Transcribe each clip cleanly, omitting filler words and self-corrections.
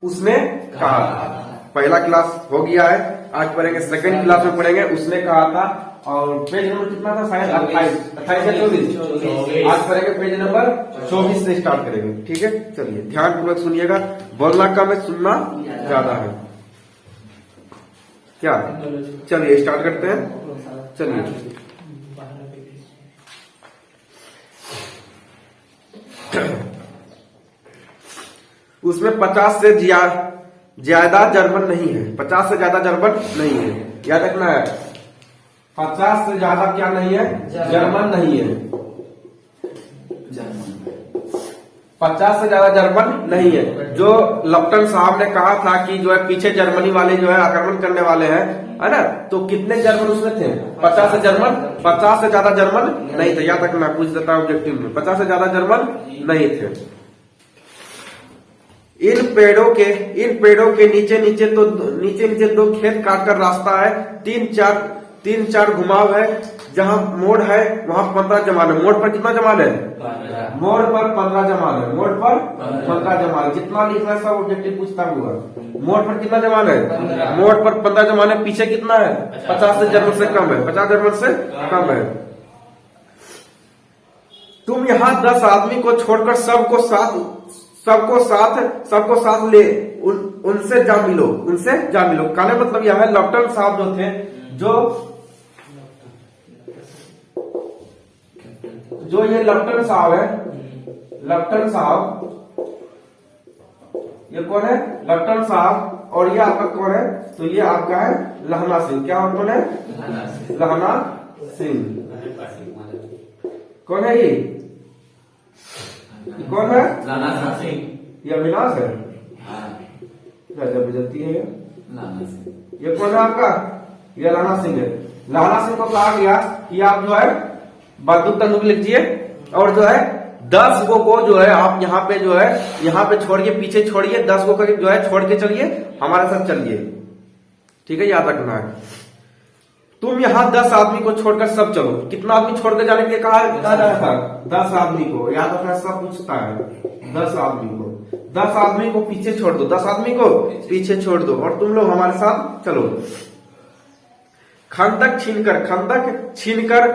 उसने कहा था। पहला क्लास हो गया है, आज पढ़ेंगे सेकंड क्लास में पढ़ेंगे उसने कहा था। और पेज नंबर कितना था? शायद 28 या 24। आज पढ़ेंगे पेज नंबर 24 से स्टार्ट करेंगे। ठीक है, चलिए ध्यान पूर्वक सुनिएगा। बोलना कम है, सुनना ज्यादा है। क्या? चलिए स्टार्ट करते हैं। चलिए उसमें 50 से ज्यादा जर्मन नहीं है। 50 से ज्यादा जर्मन नहीं है, याद रखना है। 50 से ज्यादा क्या नहीं है? जर्मन नहीं है। 50 से ज्यादा जर्मन नहीं है। जो लप्टन साहब ने कहा था कि जो है पीछे जर्मनी वाले जो है आक्रमण करने वाले हैं, है ना, तो कितने जर्मन उसमें थे? 50 से जर्मन, 50 से ज्यादा जर्मन नहीं थे। याद रखना, पूछ देता हूं ऑब्जेक्टिव में, 50 से ज्यादा जर्मन नहीं थे। इन पेड़ों के नीचे नीचे दो खेत काटकर रास्ता है। तीन चार घुमाव है। जहां मोड़ है वहां 15 जमाल है। मोड़ पर कितना जमाल है? मोड़ पर 15 जमाल है। मोड़ पर 15 जमाल, जितना लिखना है सब ऑब्जेक्टिव पूछता हुआ। मोड़ पर कितना जमाल है? मोड़ पर 15 जमाल है। पीछे कितना है? 50 से जर्मन से कम है। 50 जर्मन से कम है। तुम यहाँ 10 आदमी को छोड़कर सबको साथ ले उनसे जा मिलो। कहने मतलब यह है, लप्टन साहब जो थे, जो ये लप्टन साहब है, लप्टन साहब, ये कौन है? लप्टन साहब। और ये आपका कौन है? तो ये आपका है लहना सिंह। क्या कौन है? लहना सिंह। कौन है ये? कौन है? लाना सिंह। ये अविनाश है। बेजती है। ये कौन है आपका? ये लाना सिंह है। लाना सिंह को कहा गया कि आप जो है बंदूक लिखिए और जो है 10 को जो है आप यहाँ पे जो है यहाँ पे छोड़िए, पीछे छोड़िए। 10 को करीब जो है छोड़ के चलिए, हमारे साथ चलिए। ठीक है, याद रखना है। तुम यहाँ 10 आदमी को छोड़कर सब चलो। कितना आदमी छोड़ के जाने के लिए कहा जा रहा था? 10 आदमी को। याद रखना, सब पूछता है। 10 आदमी को, 10 आदमी को पीछे छोड़ दो। 10 आदमी को पीछे छोड़ दो और तुम लोग हमारे साथ चलो। खंदक छीनकर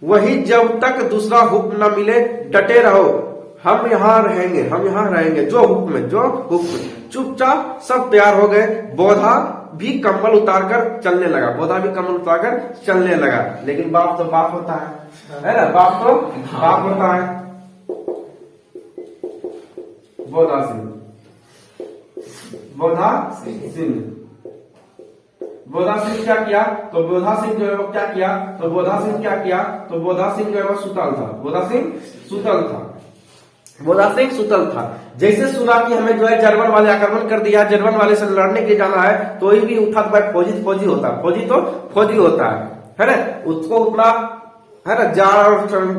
वही जब तक दूसरा हुक्म न मिले डटे रहो। हम यहाँ रहेंगे। जो हुक्म चुपचाप सब तैयार हो गए। बोधा भी कम्बल उतारकर चलने लगा। लेकिन बाप तो बाप होता है ना? बाप तो बाप होता है। बोधा सिंह क्या किया? तो बोधा सिंह जो है वो क्या किया? तो बोधा सिंह जो है वो सुतल था। जैसे सुना कि हमें जो है जर्मन वाले आक्रमण कर दिया, जर्मन वाले से लड़ने के लिए जाना है, तो ही भी उठा तो भाई फौजी होता है ना? उसको उतना है ना, जाड़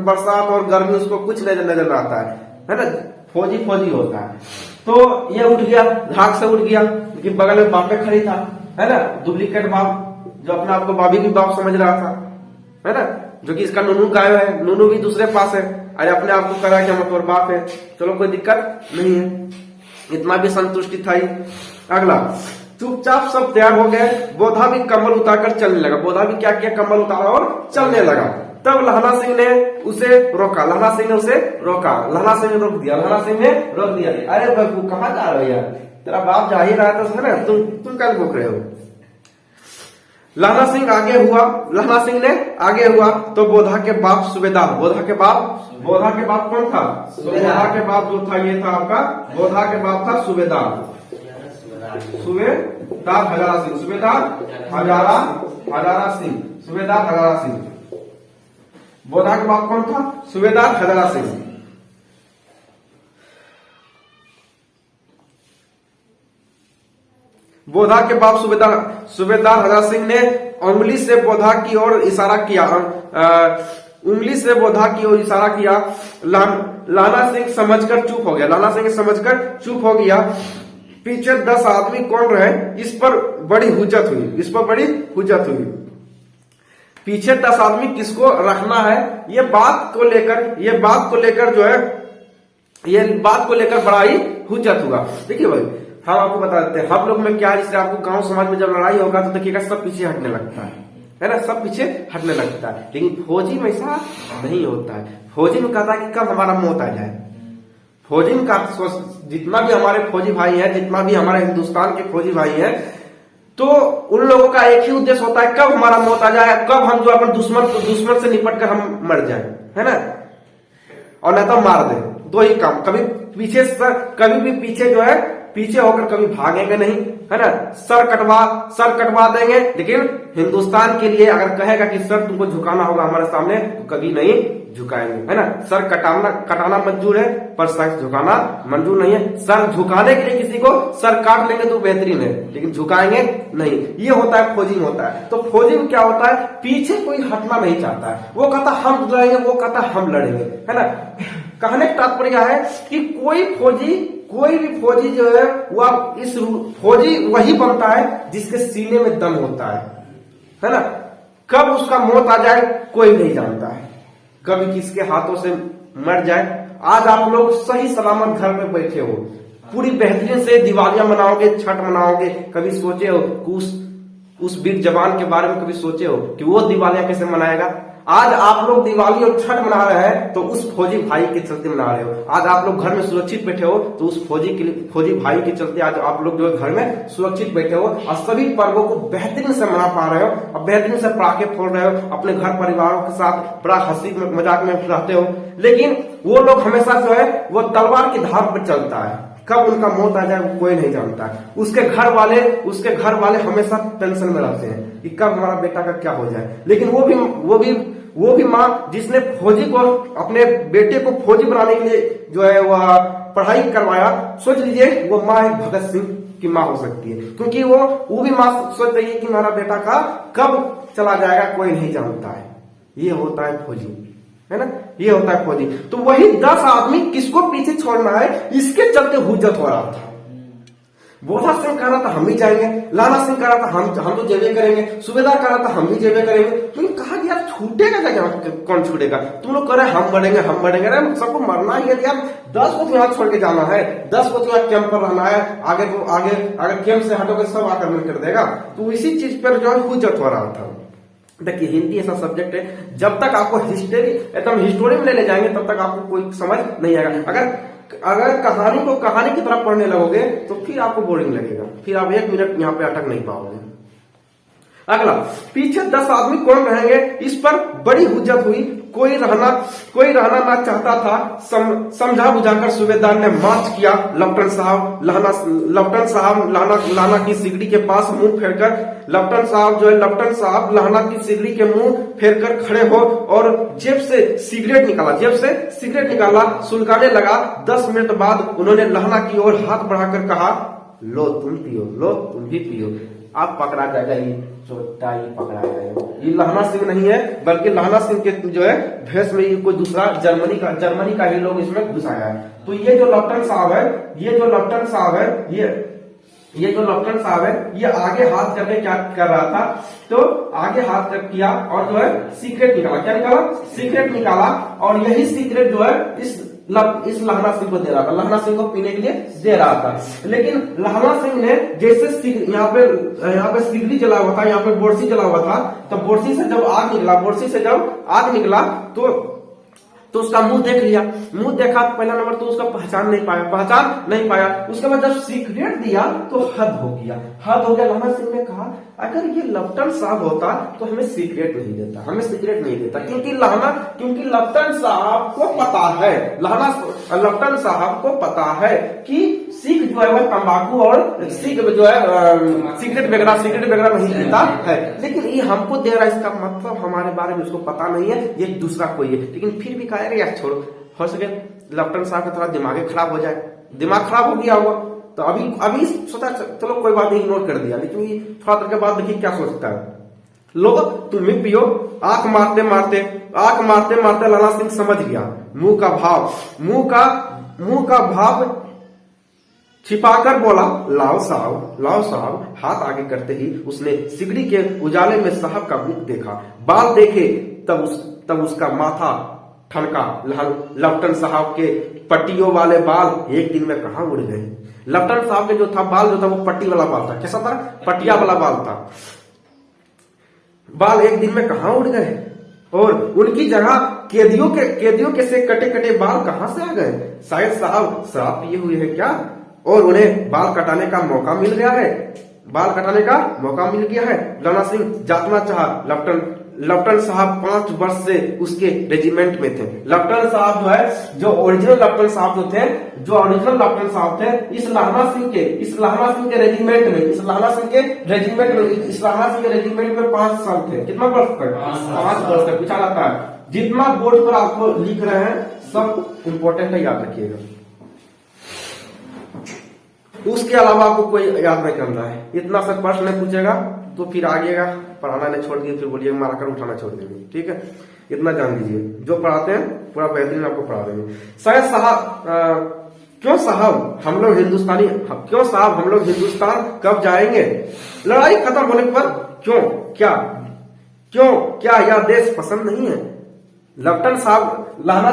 बरसात और गर्मी उसको कुछ नजर आता है ना? फौजी होता है। तो ये उठ गया, धाक से उठ गया, लेकिन बगल में बाप पे खड़ी था, है ना? डुप्लीकेट बाप, जो अपने आप को बाबी भी बाप समझ रहा था, है ना? जो कि इसका नूनू गायब है, नूनू भी दूसरे पास है। अरे अपने आप को कह रहा है कि हम और बाप है। चलो कोई दिक्कत नहीं है, इतना भी संतुष्टि था ही। अगला, चुपचाप सब तैयार हो गए। बोधा भी कम्बल उतारकर चलने लगा। बोधा भी क्या किया? कम्बल उतारा और चलने लगा। तब लहना सिंह ने उसे रोका। लहना सिंह ने रोक दिया। अरे बाबू कहाँ जा रहे हो यार? तेरा बाप जा ही रहा था, है ना? तुम क्या रोक रहे हो? लहना सिंह ने आगे हुआ तो बोधा के बाप सूबेदार। बोधा के बाप कौन था? बोधा के बाप जो था ये था आपका, बोधा के बाप था सूबेदार हजारा सिंह। बोधा के बाप कौन था? सूबेदार हजारा सिंह। बोधा के बाप सूबेदार हजारा सिंह ने उंगली से बोधा की ओर इशारा किया। लाना सिंह समझकर चुप हो गया। पीछे 10 आदमी कौन रहे, इस पर बड़ी हुज्जत हुई। पीछे 10 आदमी किसको रखना है, ये बात को लेकर जो है, ये बात को लेकर बड़ाई हुज्जत हुआ। देखिए भाई, हम आपको बता देते हैं, हम लोग में क्या है, जैसे आपको गांव समाज में जब लड़ाई होगा तो देखिएगा सब पीछे हटने लगता है ना, सब पीछे हटने लगता है। लेकिन फौजी में ऐसा नहीं होता है। फौजी में कहता है कि कब हमारा मौत आ जाए। फौजी में जितना भी हमारे फौजी भाई है, जितना भी हमारे हिंदुस्तान के फौजी भाई है, तो उन लोगों का एक ही उद्देश्य होता है, कब हमारा मौत आ जाए, कब हम जो अपन दुश्मन से निपट कर हम मर जाए, है ना, और न तो मार दे। दो ही काम, कभी पीछे कभी भी पीछे जो है पीछे होकर कभी भागेंगे नहीं, है ना, सर कटवा देंगे। लेकिन हिंदुस्तान के लिए अगर कहेगा कि सर तुमको झुकाना होगा हमारे सामने, तो कभी नहीं झुकाएंगे, है ना। सर कटाना मंजूर है, पर सर झुकाना मंजूर नहीं है। सर झुकाने के लिए किसी को सर काट लेंगे तो बेहतरीन है, लेकिन झुकाएंगे नहीं। ये होता है फौजी में होता है। तो फौजी में क्या होता है, पीछे कोई हटना नहीं चाहता है। वो कहता हम लड़ेंगे, वो कहता हम लड़ेंगे, है ना। कहने का तात्पर्य है कि कोई भी फौजी जो है वह इस फौजी वही बनता है जिसके सीने में दम होता है ना। कब उसका मौत आ जाए कोई नहीं जानता है, कभी किसके हाथों से मर जाए। आज आप लोग सही सलामत घर में बैठे हो, पूरी बेहतरीन से दिवालियां मनाओगे, छठ मनाओगे। कभी सोचे हो उस वीर जवान के बारे में, कभी सोचे हो कि वो दिवालियां कैसे मनाएगा। आज आप लोग दिवाली और छठ मना रहे हैं तो उस फौजी भाई के चलते मना रहे हो। आज आप लोग घर में सुरक्षित बैठे हो तो उस फौजी भाई के चलते आज आप लोग जो है घर में सुरक्षित बैठे हो और सभी पर्वों को बेहतरीन से मना पा रहे हो और बेहतरीन से पटाखे फोड़ रहे हो, अपने घर परिवारों के साथ बड़ा हंसी मजाक में रहते हो। लेकिन वो लोग हमेशा जो है वो तलवार की धार पर चलता है, कब उनका मौत आ जाए कोई नहीं जानता है। उसके घर वाले हमेशा टेंशन में रहते हैं कि कब हमारा बेटा का क्या हो जाए। लेकिन वो भी माँ जिसने फौजी को, अपने बेटे को फौजी बनाने के लिए जो है वह पढ़ाई करवाया, सोच लीजिए वो माँ एक भगत सिंह की माँ हो सकती है, क्योंकि वो भी माँ सोच रही है कि हमारा बेटा का कब चला जाएगा कोई नहीं जानता है। ये होता है फौजी, है ना, ये होता है फौजी। तो वही 10 आदमी किसको पीछे छोड़ना है, इसके चलते हुज्जत हो रहा था। बोधा सिंह कह रहा था हम भी जाएंगे, लाला सिंह कह रहा था हम तो जेबे करेंगे, सूबेदार कह रहा था हम भी जेबे करेंगे। तुम कहा कि यार छूटेगा क्या, कौन छूटेगा। तुम लोग कह रहे हम बढ़ेंगे। अरे सबको मरना ही है यार, 10 को तो यहाँ छोड़ के जाना है, 10 को तो यहाँ कैंप पर रहना है। आगे अगर कैंप से हटोगे सब आक्रमण कर देगा। तो इसी चीज पर जो है हुज्जत हो रहा था। देखिए हिंदी ऐसा सब्जेक्ट है, जब तक आपको हिस्टोरी में ले जाएंगे तब तक आपको कोई समझ नहीं आएगा। अगर कहानी की तरफ पढ़ने लगोगे तो फिर आपको बोरिंग लगेगा, फिर आप 1 मिनट यहाँ पे अटक नहीं पाओगे। अगला, पीछे 10 आदमी कौन रहेंगे, इस पर बड़ी हुज्जत हुई। कोई रहना ना चाहता था। समझा बुझाकर सूबेदार ने मार्च किया। लेफ्टिनेंट साहब लाना की सिगड़ी के पास मुंह फेरकर, लेफ्टिनेंट साहब लाना की सिगड़ी के मुंह फेरकर खड़े हो और जेब से सिगरेट निकाला, सुलगाने लगा। 10 मिनट बाद उन्होंने लहना की ओर हाथ बढ़ाकर कहा, लो तुम पियो, लो तुम भी पियो। आप पकड़ा जाएगा, ये छोटा ही पकड़ा जाएगा। ये लहना सिंह नहीं है, बल्कि लहना सिंह के जो है भेष में ये कोई दूसरा जर्मनी का ही लोग इसमें घुसाया है। तो ये जो लेफ्टिनेंट साहब है, ये आगे हाथ करके क्या कर रहा था, तो आगे हाथ किया और जो है सीक्रेट निकाला। क्या निकाला? सीक्रेट निकाला। और यही सीक्रेट जो है इस लहना सिंह को दे रहा था, लहना सिंह को पीने के लिए दे रहा था। लेकिन लहना सिंह ने जैसे यहाँ पे सिगड़ी जला हुआ था, यहाँ पे बोरसी जला हुआ था, तो बोरसी से जब आग निकला तो उसका मुंह देख लिया। मुंह देखा पहला नंबर तो उसका पहचान नहीं पाया। उसके बाद जब सीक्रेट दिया तो हद हो गया। लहना सिंह ने कहा अगर ये लेफ्टिनेंट साहब होता तो हमें सीक्रेट नहीं देता, क्योंकि लेफ्टिनेंट साहब को पता है कि सिख जो है वह तंबाकू और सिख जो है सिगरेट वगैरह नहीं पीता है। लेकिन ये हमको दे रहा है, इसका मतलब हमारे बारे में उसको पता नहीं है, ये दूसरा कोई है। लेकिन फिर भी कहा यार छोड़ो, हो सके लेफ्टिनेंट साहब का थोड़ा दिमाग खराब हो जाए। दिमाग खराब हो गया होगा तो अभी सोचा चलो कोई बात नहीं, इग्नोर कर दिया। लेकिन थोड़ा देर के बाद देखिए क्या सोचता है, लोग तुम भी पियो। आंख मारते मारते लाला सिंह समझ गया। मुंह का भाव छिपाकर बोला, लाओ साहब। हाथ आगे करते ही उसने सिगड़ी के उजाले में साहब का मुख देखा। बाल देखे तब उसका माथा ठनका, लेफ्टिनेंट साहब के पट्टियों वाले बाल एक दिन में कहां उड़ गए। लेफ्टिनेंट साहब के जो था बाल जो था वो पट्टी वाला बाल था। कैसा था? पट्टिया वाला बाल था। बाल एक दिन में कहां उड़ गए और उनकी जगह कैदियों के से कटे कटे बाल कहां से आ गए। शायद साहब शराब पिए हुए हैं क्या और उन्हें बाल कटाने का मौका मिल गया है। बाल कटाने का मौका मिल गया है। लाना सिंह जातना चाहा। लेफ्टिनेंट साहब 5 वर्ष से उसके रेजिमेंट में थे। लेफ्टिनेंट साहब जो है, जो ओरिजिनल लेफ्टिनेंट साहब जो थे, जो ओरिजिनल लेफ्टिनेंट साहब थे, इस लाहना सिंह के रेजिमेंट में, इस लाहना सिंह के रेजिमेंट में 5 साल थे। कितना वर्ष तक? 5 वर्ष तक। पूछा जाता है। जितना बोर्ड पर आपको लिख रहे हैं सब इंपॉर्टेंट है, याद रखिएगा। उसके अलावा आपको कोई याद नहीं करना है। इतना सा प्रश्न नहीं पूछेगा तो फिर आगेगा पढ़ाना नहीं छोड़ दिए, फिर बोलिए मारकर उठाना छोड़ देंगे। ठीक है, इतना जान लीजिए। जो पढ़ाते हैं पूरा बेहतरीन आपको पढ़ा देंगे। शायद साहब क्यों साहब हम लोग हिंदुस्तान कब जाएंगे? लड़ाई खत्म होने पर क्या यह देश पसंद नहीं है? लेफ्टिनेंट साहब लाहना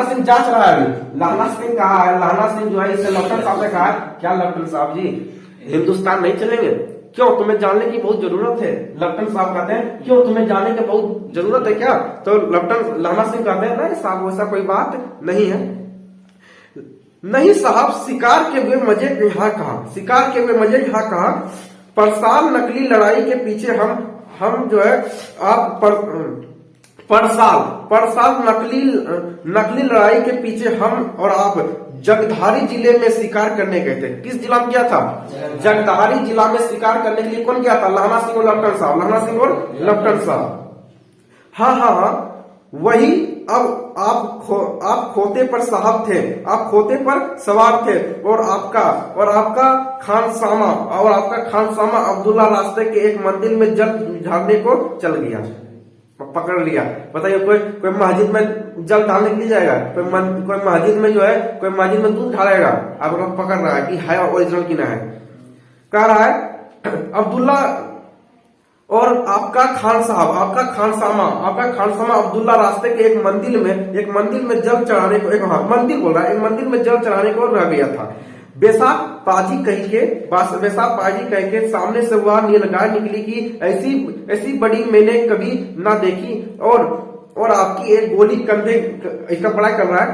सिंह जांच रहा है अभी। लाहना सिंह कहा है, लाहना सिंह जो है इससे लेफ्टिनेंट साहब ने कहा है, क्या लेफ्टिनेंट साहब जी हिंदुस्तान नहीं चलेंगे? क्यों, तुम्हें जानने की बहुत जरूरत है। लेफ्टिनेंट साहब कहते हैं क्यों, तुम्हें जानने की बहुत जरूरत है क्या? तो लेफ्टिनेंट लाहना सिंह कहते हैं नहीं साहब वैसा कोई बात नहीं है। नहीं साहब, शिकार के हुए मजे यहाँ कहा। परसाल नकली लड़ाई के पीछे हम जो है आप परसाल नकली लड़ाई के पीछे हम और आप जगधारी जिले में शिकार करने गए थे। किस जिला में गया था? जगधारी जिला में शिकार करने के लिए कौन गया था? लाहना सिंह और लेफ्टिनेंट साहब। हाँ, वही। अब आप खोते पर साहब थे, आप खोते पर सवार थे और आपका खानसामा अब्दुल्ला रास्ते के एक मंदिर में जल झाड़ने को चल गया, पकड़ लिया। बताइए कोई मस्जिद में जल ढालने के लिए जाएगा? कोई मस्जिद में जो है, कोई मस्जिद में दूध ढालेगा? आपको पकड़ रहा है कि है ओरिजिनल की ना है। कह रहा है अब्दुल्ला और आपका खानसामा अब्दुल्ला रास्ते के एक मंदिर में जल चढ़ाने को, एक मंदिर में जल चढ़ाने को रह गया था। बेसाब पाजी कह के सामने से वह नीलगाय निकली कि ऐसी बड़ी मैंने कभी ना देखी और आपकी एक गोली कंधे, इसका पढ़ाई कर रहा है,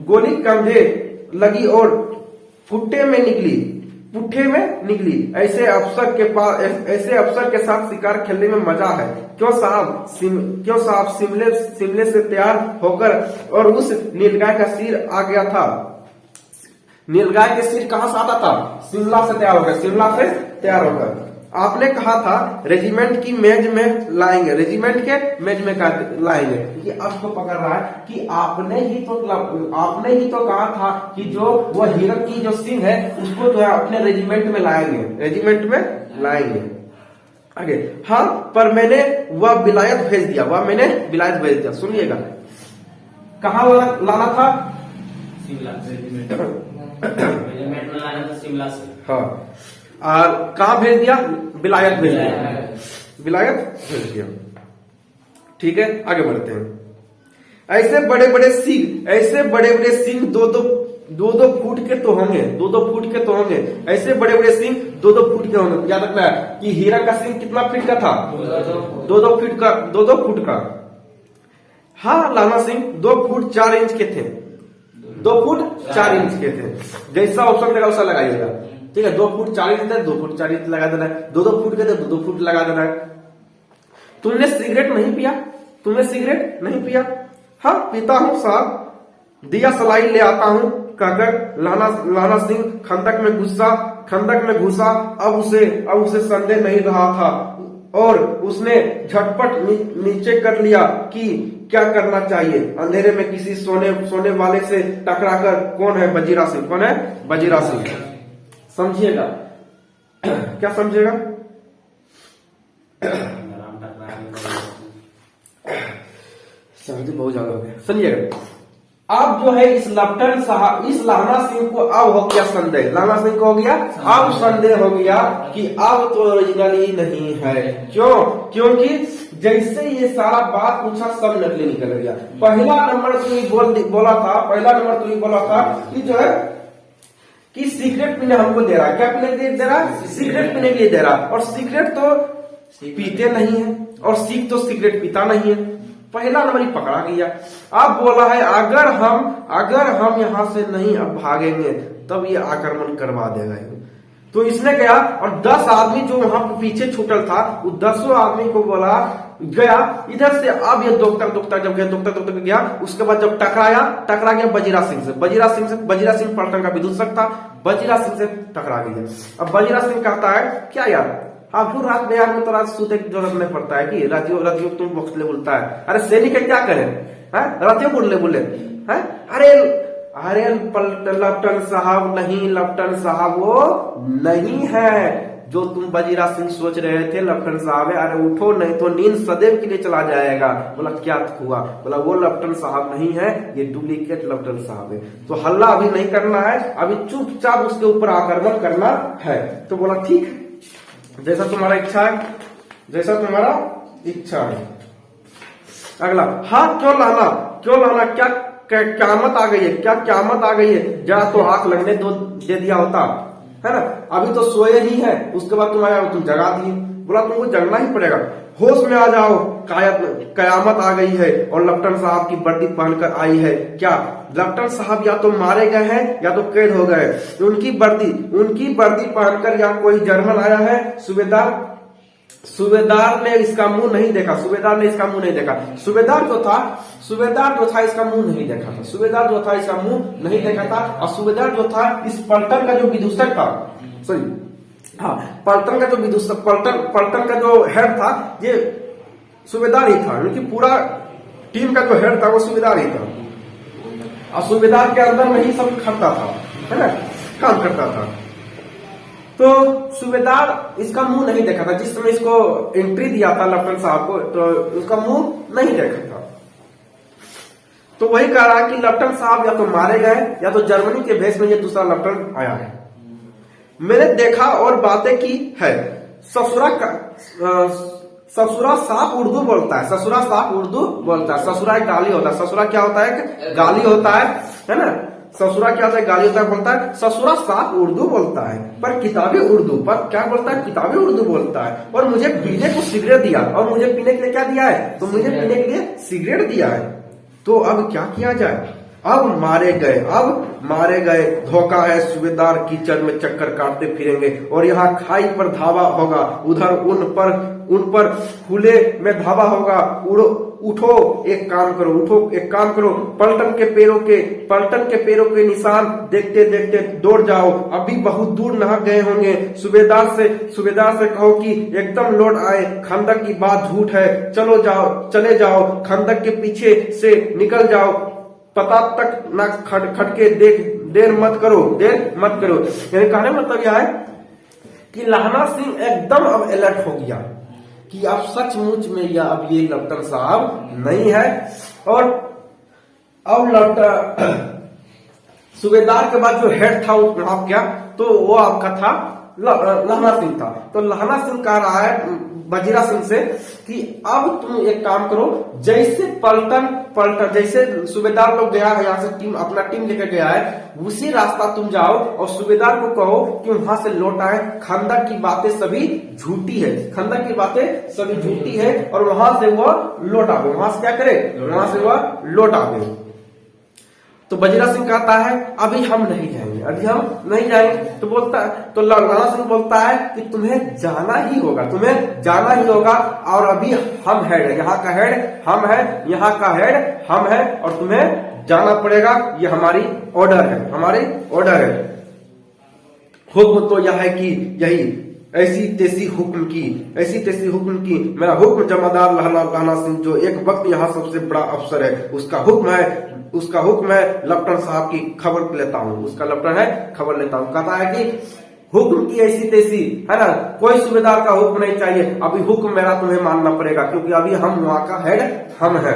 गोली कंधे लगी और पुट्ठे में निकली। ऐसे अफसर के साथ शिकार खेलने में मजा है। क्यों साहब शिमले से तैयार होकर और उस नीलगाय का सिर आ गया था। नीलगाय के सिर कहां से आता था? शिमला से तैयार होकर। आपने कहा था रेजिमेंट की मेज में लाएंगे, ये आपको पकड़ रहा है कि आपने ही तो कहा था कि जो वो हिरन की जो सिंह है उसको जो है अपने रेजिमेंट में लाएंगे। आगे, हाँ पर मैंने वह विलायत भेज दिया। सुनिएगा, कहाँ लाना था? शिमला से। हाँ, और कहाँ भेज दिया? विलायत भेज दिया। ठीक है, आगे बढ़ते हैं। ऐसे बड़े बड़े सिंह दो फुट के तो होंगे। ऐसे बड़े बड़े सिंह 2-2 फुट के होंगे। याद रखना है कि हीरा का सिंह कितना फीट का था? 2-2 फुट का। हाँ, लाना सिंह 2 फुट 4 इंच के थे। 2 फुट 4 इंच के थे। जैसा ऑप्शन देगा वैसा लगाइएगा। ठीक है, 2 फुट 4 इंच थे, 2 फुट 4 इंच लगा देना है। 2-2 फुट के थे, 2-2 फुट लगा देना है। तुमने सिगरेट नहीं पिया? हाँ, पीता हूँ साहब। दिया सलाई ले आता हूँ कहकर लाना सिंह खंदक में घुसा। अब उसे संदेह नहीं रहा था और उसने झटपट नीचे कर लिया कि क्या करना चाहिए। अंधेरे में किसी सोने वाले से टकराकर कौन है? वजीरा सिंह। समझिएगा, क्या समझिएगा? सर्दी बहुत ज्यादा हो गया। सुनिएगा, अब जो है इस लेफ्टिनेंट साहब, इस लहना सिंह को अब हो गया संदेह, लहना सिंह को हो गया अब संदेह हो गया कि अब तो ओरिजिनली नहीं है। क्यों? क्योंकि जैसे ये सारा बात पूछा सब नकली निकल गया। पहला नंबर तो बोला था, पहला नंबर तो बोला था कि जो है कि सिगरेट पीने हमको दे रहा है। क्या पीने दे रहा है? सिगरेट पीने के लिए दे रहा है। और सिगरेट तो पीते नहीं है और सिख तो सिगरेट पीता नहीं है। पहला नंबर ही पकड़ा गया। अब बोला है अगर हम यहां से नहीं अब भागेंगे तब ये आक्रमण करवा देगा। तो इसने गया और 10 आदमी जो वहां पीछे छूटल था वो 10 आदमी को बोला गया इधर से। अब ये दोकता जब गया उसके बाद जब टकरा गया बजीरा सिंह से। बजीरा सिंह पलटन का विदूषक था, बजीरा सिंह से टकरा गया। अब बजीरा सिंह कहता है क्या यार आप रात बिहार में तो रात सूते की जरूरत नहीं पड़ता है कि रातियों तुम बख्तले बोलता है। अरे सैनिक क्या करें रातियों बोले हैं? अरे लेफ्टिनेंट साहब नहीं, लेफ्टिनेंट साहब वो नहीं है जो तुम बजीरा सिंह सोच रहे थे। लेफ्टिनेंट साहब है, अरे उठो नहीं तो नींद सदैव के लिए चला जाएगा। बोला क्या हुआ? बोला वो लेफ्टिनेंट साहब नहीं है, ये डुप्लीकेट लेफ्टिनेंट साहब है। तो हल्ला अभी नहीं करना है, अभी चुपचाप उसके ऊपर आक्रमण करना है। तो बोला ठीक है, जैसा तुम्हारा इच्छा है, जैसा तुम्हारा इच्छा है। अगला, हाँ क्यों लाना क्या क्यामत आ गई है? क्या क्यामत आ गई है? जा तो आंख लगने दे दिया होता है ना, अभी तो सोए ही है, उसके बाद तुम जगा दिए। बोला तुमको जगना ही पड़ेगा, होश में आ जाओ, कयामत आ गई है और लेफ्टिनेंट साहब की वर्दी पहनकर आई है। क्या लेफ्टिनेंट साहब या तो मारे गए हैं या तो कैद हो गए। उनकी वर्दी पहनकर या कोई जर्मन आया है। सूबेदार ने इसका मुंह नहीं देखा। सूबेदार जो था इसका मुंह नहीं देखा था। सूबेदार जो था इसका मुंह नहीं देखा था। और सूबेदार जो था इस पलटन का जो विदूषक था, पलटन का जो हेड था ये सूबेदार ही था। उनकी पूरा टीम का जो हेड था वो सूबेदार ही था। और सूबेदार के अंदर में ही सब खटता था, है ना, काम करता था। तो सूबेदार इसका मुंह नहीं देखा था। जिस समय इसको एंट्री दिया था लेफ्टिनेंट साहब को तो उसका मुंह नहीं देखा था। तो वही कह रहा है कि लेफ्टिनेंट साहब या तो मारे गए या तो जर्मनी के भेष में ये दूसरा लेफ्टिनेंट आया है। मैंने देखा और बातें की है। ससुरा साफ उर्दू बोलता है। ससुरा एक गाली होता है। ससुरा क्या होता है? गाली होता है ना। ससुरा क्या होता है? गाली होता है, बोलता है। ससुरा साफ उर्दू बोलता है पर किताबी उर्दू पर क्या बोलता है? किताबी उर्दू बोलता है। और मुझे पीने को सिगरेट दिया। और मुझे पीने के लिए क्या दिया है? तो मुझे पीने के लिए सिगरेट दिया है। तो अब क्या किया जाए? अब मारे गए। धोखा है, सूबेदार कीचड़ में चक्कर काटते फिरेंगे और यहाँ खाई पर धावा होगा, उधर उन पर खुले में धावा होगा। उठो एक काम करो, पलटन के पैरों के निशान देखते देखते दौड़ जाओ। अभी बहुत दूर न गए होंगे। सूबेदार से कहो कि एकदम लौट आए। खंदक की बात झूठ है, चले जाओ, खंदक के पीछे से निकल जाओ, पता तक न खटके देर मत करो। यानी कहने मतलब यह है कि लहना सिंह एकदम अब अलर्ट हो गया कि अब सचमुच में अब ये लेफ्टिनेंट साहब नहीं है। और अब सूबेदार के बाद जो हेड था वो क्या, तो वो आपका था लहना सिंह था। तो लहना सिंह कह रहा है बजीरा सिंह से कि अब तुम एक काम करो, जैसे पलटन जैसे सूबेदार लोग गया है यहाँ से अपना टीम लेकर गया है, उसी रास्ता तुम जाओ और सूबेदार को कहो कि वहां से लौट आए। खंदक की बातें सभी झूठी है और वहां से वो लौट आवे। वहां से क्या करे? वहां से वो लौट आवे। तो बजीरा सिंह कहता है अभी हम नहीं जाएंगे। तो लहना सिंह बोलता है कि तुम्हें जाना ही होगा और अभी हम हेड है, यहाँ का हेड हम है और तुम्हें जाना पड़ेगा। ये हमारी ऑर्डर है। हुक्म तो यह है कि यही ऐसी तैसी हुक्म की मेरा हुक्म जमादार लहना सिंह जो एक वक्त यहाँ सबसे बड़ा अफसर है, उसका हुक्म है लेफ्टिनेंट साहब की खबर लेता हूँ। कहता है कि हुक्म की ऐसी तैसी है ना, कोई सूबेदार का हुक्म नहीं चाहिए। अभी हुक्म मेरा तुम्हें मानना पड़ेगा क्योंकि अभी हम वहां का हेड हम है।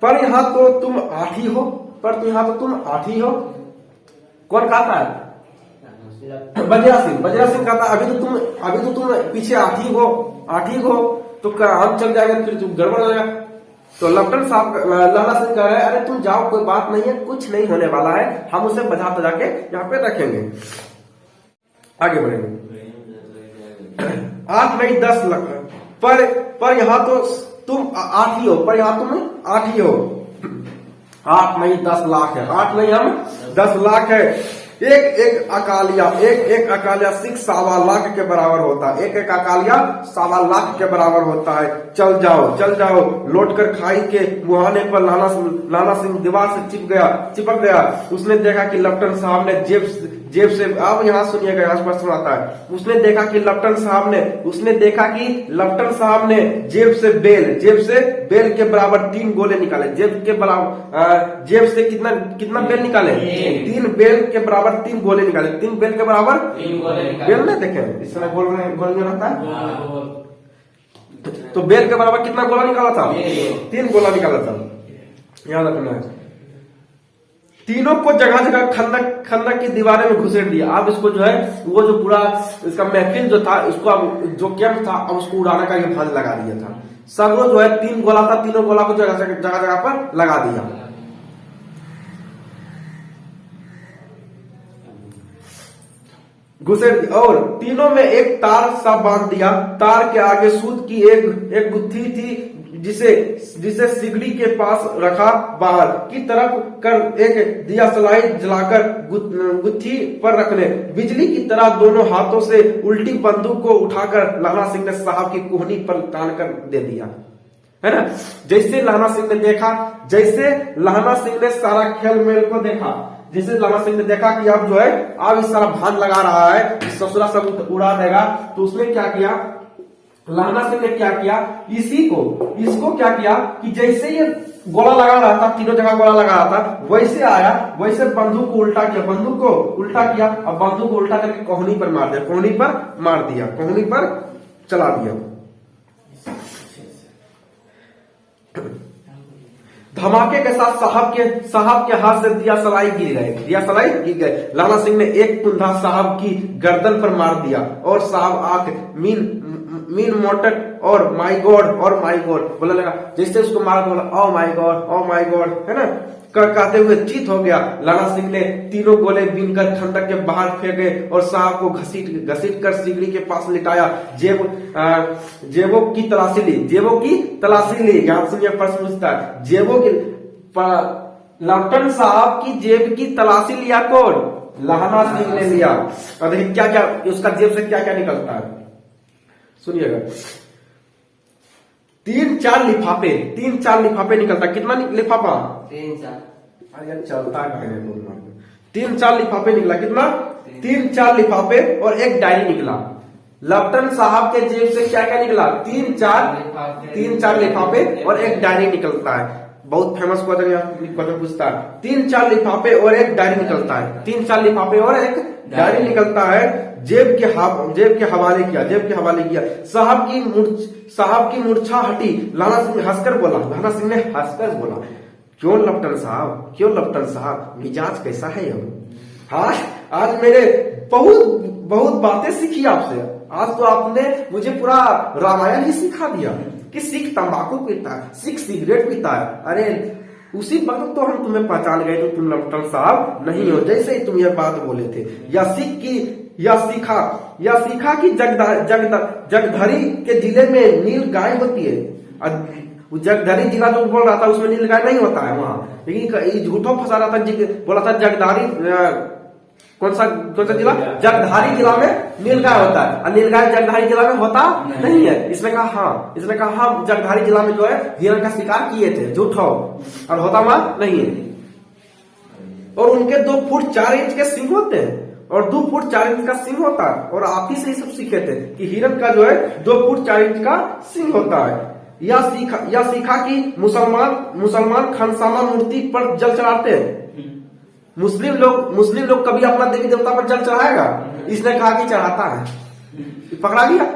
पर यहाँ तो तुम आठी हो, पर यहाँ तो तुम आठी हो। कौन कहता है? बजरा सिंह कहता है अभी तो तुम पीछे आठी हो तो हम चल जाएंगे, फिर तुम गड़बड़ हो जाएगा। तो लेफ्टिनेंट साहब लाला सिंह कह रहे हैं अरे तुम जाओ, कोई बात नहीं है, कुछ नहीं होने वाला है, हम उसे बजा तो जाके यहाँ पे रखेंगे। आगे बढ़ेंगे। 8 नहीं 10 लाख, पर यहाँ तो तुम 8 ही हो, पर यहाँ तुम 8 ही हो। 8 नहीं 10 लाख है, 8 नहीं हम 10 लाख है। एक अकालिया सिख 1.25 लाख के बराबर होता है। एक अकालिया 1.25 लाख के बराबर होता है। चल जाओ। लौट कर खाई के मुहाने पर लाला सिंह दीवार से चिपक गया। उसने देखा कि लेफ्टिनेंट साहब ने जेब से, अब यहाँ सुनिएगा, यहाँ पर सुनाता है। उसने देखा कि लेफ्टिनेंट साहब ने जेब से बेल के बराबर 3 गोले निकाले। जेब से कितना बेल निकाले? 3 बेल के बराबर 3 गोले निकाले। 3 बेल के बराबर बेल नहीं देखे इस समय गोल नहीं रहता है। तो बेल के बराबर कितना गोला निकाला था? 3 गोला निकाला था, याद रखना है। तीनों को जगह खंदक की दीवारें में घुसेड़ दिया। अब इसको जो है वो जो पूरा इसका महफिल जो था, इसको अब जो कैंप था, अब उसको उड़ाने का ये फंड लगा दिया था। सब जो है 3 गोला था, तीनों गोला को जगह पर लगा दिया। घुसेड़ दिया और तीनों में एक तार सा बांध दिया। तार के आगे सूत की एक गुत्थी थी, जिसे सिगड़ी के पास रखा। बाहर की तरफ कर एक दिया सलाई जलाकर गुत्थी पर रखने। बिजली की तरह दोनों हाथों से उल्टी बंदूक को उठाकर लाला सिंह ने साहब की कोहनी पर तान कर दे दिया, है ना। जैसे लाला सिंह ने सारा खेल मेल को देखा, जैसे लाला सिंह ने देखा कि अब जो है अब इस सारा भान लगा रहा है, ससुरा सब उड़ा देगा, तो उसने क्या किया, लाला सिंह ने क्या किया, इसको क्या किया कि जैसे ये गोला लगा रहा था, तीनों जगह गोला लगा रहा था, वैसे आया, वैसे बंदूक को उल्टा किया, अब बंदूक को उल्टा करके कोहनी पर मार दिया, कोहनी पर चला दिया। धमाके के साथ साहब के हाथ से दिया सलाई गिर गए। लाला सिंह ने एक कुंधा साहब की गर्दन पर मार दिया और साहब आंख मीन मोटक और माई गॉड बोलने लगा। जैसे उसको मार बोला ओ माई गॉड, है ना, कहते हुए चीत हो गया। लाला सिंह ने तीनों गोले बीनकर खंडक के बाहर फेंके और साहब को घसीट कर सिगड़ी के पास लिटाया। जेबों की तलाशी ली। यहाँ सुनिए प्रश्न पूछता है, लेफ्टिनेंट साहब की जेब की तलाशी लिया कौन? लाला सिंह ने लिया। और देखिए क्या उसका जेब से क्या निकलता है, सुनिएगा। 3-4 लिफाफे निकलता। कितना लिफाफा? 3-4 चलता है। 3-4 लिफाफे निकला। कितना? 3-4 लिफाफे और एक डायरी निकला। लेफ्टिनेंट साहब के जेब से क्या निकला? 3-4 लिफाफे और एक डायरी निकलता है। बहुत फेमस क्वेश्चन पूछता है। 3-4 लिफाफे और एक डायरी निकलता है। 3-4 लिफाफे और एक डायरी निकलता है। जेब के हवाले किया। साहब की मूर्छा हटी। लाला सिंह ने हंसकर बोला, क्यों लेफ्टिनेंट साहब, मिजाज कैसा है ये? हाँ, आज मैंने बहुत बातें सीखी आपसे। आज तो आपने मुझे पूरा रामायण ही सिखा दिया कि सिख तंबाकू पीता है, सिख सिगरेट पीता है। अरे उसी वक्त तो हम तुम्हें पहचान गए, तो तुम लेफ्टिनेंट साहब नहीं हो, जैसे ही तुम ये बात बोले थे। या सीखा कि जगधरी के जिले में नील गाय होती है। जगधरी जिला जो बोल रहा था उसमें नील गाय नहीं होता है वहां, लेकिन झूठों फंसा रहा था। बोला था जगधारी, कौन सा जिला? जगधारी जिला में नील गाय होता है, और नील गाय जगधारी जिला में होता नहीं है। इसने कहा हाँ जगधारी जिला में जो है हिरण का शिकार किए थे, झूठो, और होता वहां नहीं है। और उनके 2 फुट 4 इंच के सिंग होते हैं, और 2 फुट 4 इंच का सिंग होता है। और आप ही से ही सब सीखे थे कि हिरण का जो है 2 फुट 4 इंच का सिंग होता है। या सीखा कि मुसलमान खानसामा मूर्ति पर जल चढ़ाते हैं। मुस्लिम लोग कभी अपना देवी देवता पर जल चढ़ाएगा? इसने कहा कि चढ़ाता है, पकड़ा गया।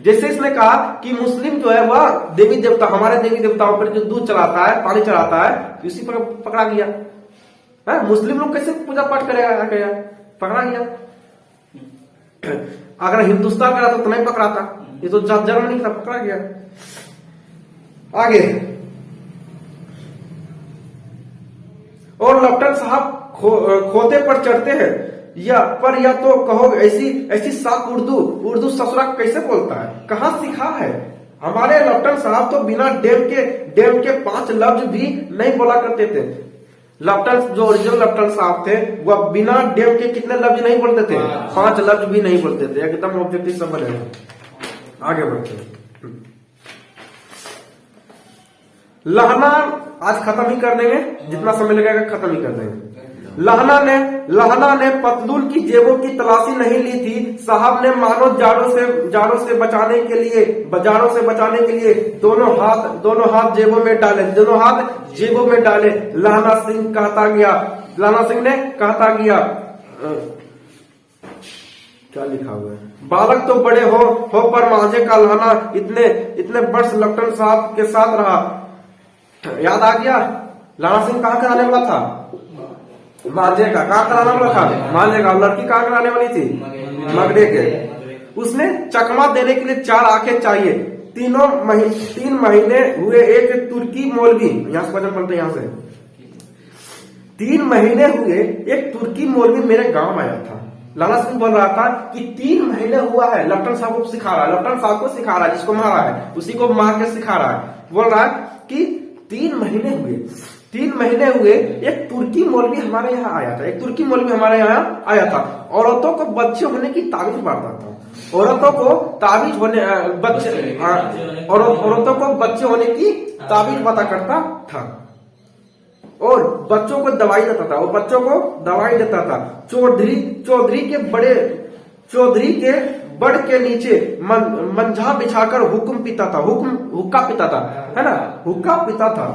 जैसे इसने कहा कि मुस्लिम जो है वह देवी देवता, हमारे देवी देवताओं पर जो दूध चढ़ाता है, पानी चढ़ाता है, इसी पर पकड़ा गया है। मुस्लिम लोग कैसे पूजा पाठ करेगा, पकड़ा गया। अगर हिंदुस्तान का रहता तो नहीं पकड़ाता, ये तो जर्मनी का पकड़ा गया। आगे और लेफ्टिनेंट साहब खोते पर चढ़ते हैं या तो कहो ऐसी साफ उर्दू ससुरा कैसे बोलता है, कहाँ सीखा है। हमारे लेफ्टिनेंट साहब तो बिना डेम के 5 लफ्ज भी नहीं बोला करते थे। लेफ्टिनेंट जो ओरिजिनल लेफ्टिनेंट साहब थे वह बिना डेम के कितने लफ्ज नहीं बोलते थे, 5 लफ्ज भी नहीं बोलते थे। एकदम ऑब्जेक्टिव समझ रहे हैं। आगे बढ़ते लहना आज खत्म ही कर देंगे, जितना समय लगेगा खत्म ही कर देंगे। लहना ने पतलून की जेबों की तलाशी नहीं ली थी। साहब ने मानो जाड़ों से बचाने के लिए दोनों हाथ जेबों में डाले। लहना सिंह ने कहता गया क्या लिखा हुआ है, बालक तो बड़े हो पर मांझे का लहना इतने वर्ष लेफ्टिनेंट साहब के साथ रहा। याद आ गया लहना सिंह कहाँ कराने वाला था, मांझे का। कहाँ कराने वाला था, मांझे का। लड़की कहाँ कराने वाली थी, मगरे के। उसने चकमा देने के लिए 4 आंखें चाहिए। 3 महीने हुए एक तुर्की मौलवी, यहाँ से पढ़ते यहाँ से 3 महीने हुए एक तुर्की मौलवी मेरे गांव आया था। लाला सिंह बोल रहा था कि 3 महीने हुआ है, लेफ्टिनेंट साहब को सिखा रहा है, लेफ्टिनेंट साहब को सिखा रहा है, जिसको मारा है उसी को मार के सिखा रहा है। बोल रहा है कि 3 महीने हुए एक तुर्की मौलवी हमारे यहाँ आया था। एक तुर्की मौलवी हमारे यहाँ आया था। औरतों को बच्चे होने की ताबीज बांटता था। औरतों को बच्चे होने की ताबीज बता करता था और बच्चों को दवाई देता था। चौधरी के बड़ के नीचे मंझा बिछाकर हुक्का पीता था, है ना, हुक्का पीता था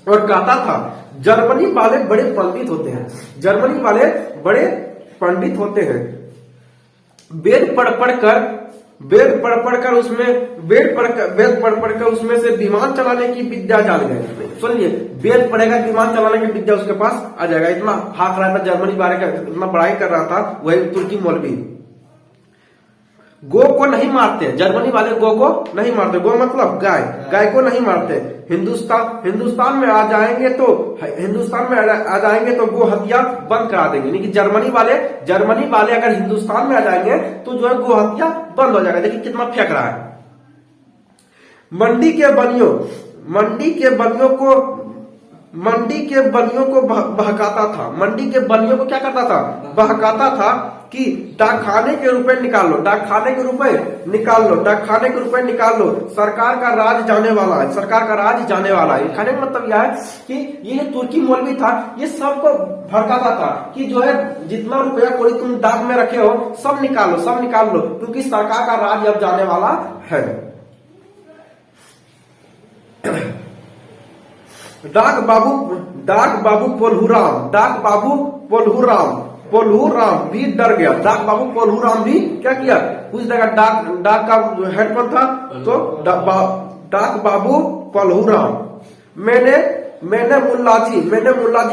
और कहता था जर्मनी वाले बड़े पंडित होते हैं। वेद पढ़ कर उसमें से विमान चलाने की विद्या जान गए। सुनिए, वेद पढ़ेगा विमान चलाने की विद्या उसके पास आ जाएगा। इतना हाथ रहा था, जर्मनी बारे का इतना पढ़ाई कर रहा था वही तुर्की मौलवी। गो को नहीं मारते, जर्मनी वाले गो को नहीं मारते। गो मतलब गाय को नहीं मारते। हिंदुस्तान में आ जाएंगे तो गो हत्या बंद करा देंगे। यानी कि जर्मनी वाले अगर हिंदुस्तान में आ जाएंगे तो जो है गो हत्या बंद हो जाएगा। देखिए कितना फेंक रहा है। मंडी के बनियों को बहकाता था। मंडी के बनियों को क्या करता था, बहकाता था कि डाकखाने के रुपए निकाल लो, डाकखाने के रुपए निकाल लो, सरकार का राज जाने वाला है। खाने का मतलब यह है कि ये जो तुर्की मौलवी था ये सबको भड़काता था कि जो है जितना रुपया कोई तुम डाक में रखे हो सब निकाल लो क्योंकि सरकार का राज अब जाने वाला है। डाक बाबू पोल्हूराम भी डर गया। डाक बाबू पोल्हूराम भी क्या किया, कुछ जगह डाक का हेड पर था तो डाक बाबू पोल्हूराम। मैंने मुल्ला जी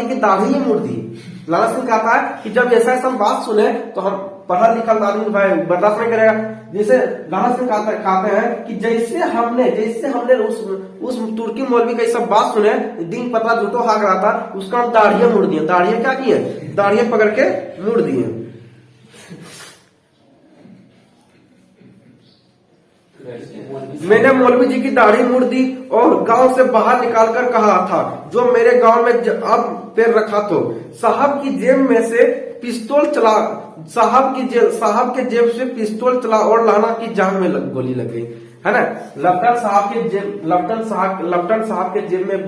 की दाढ़ी ही मुड़ दी। लाला सिंह कहता है कि जब ऐसा बात सुने तो हम पढ़ा लिखा आदमी भाई बर्दाश्त नहीं करेगा। जैसे लाला सिंह कहते हैं कि जैसे हमने उस तुर्की मौलवी का सब बात सुने, दिन पता जो तो हाक रहा था, उसका हम दाढ़ियां मुड़ दिए। दाढ़ियां क्या किए, दाढ़ियां पकड़ के मुड़ दिए। मैंने मौलवी जी की दाढ़ी मुड़ दी और गांव से बाहर निकालकर कहा था जो मेरे गांव में अब पैर रखा तो साहब की जेब में से पिस्तौल चला, साहब के जेब से पिस्तौल चला और लाना की जान में गोली लग गई, है ना। लेफ्टिनेंट साहब के जेब में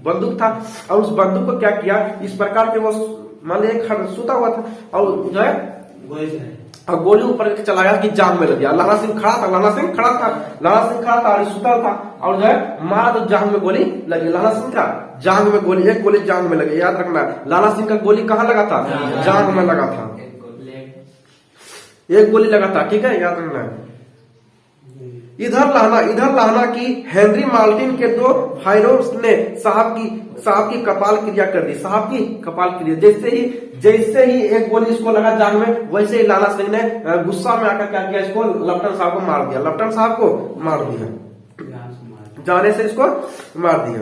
बंदूक था और उस बंदूक को क्या किया, इस प्रकार के वो मान लीजिए सुता हुआ था और जो है गोली ऊपर चलाया कि जान में लग गया। लाला सिंह खड़ा था और सुता था और जो है मारा तो जान में गोली लगी। लाला सिंह का जांग में गोली, एक गोली जांग में लगी, याद रखना। लाला सिंह का गोली कहाँ लगा था, जांग में लगा था, एक गोली लगा था, ठीक है, याद रखना। इधर लाना की हेनरी मार्टिन के दो फायरों ने साहब की कपाल क्रिया कर दी। साहब की कपाल क्रिया, जैसे ही एक गोली इसको लगा जान में, वैसे ही लाला सिंह ने गुस्सा में आकर क्या किया, इसको लेफ्टिनेंट साहब को मार दिया। लेफ्टिनेंट साहब को मार दिया, जाने से इसको मार दिया।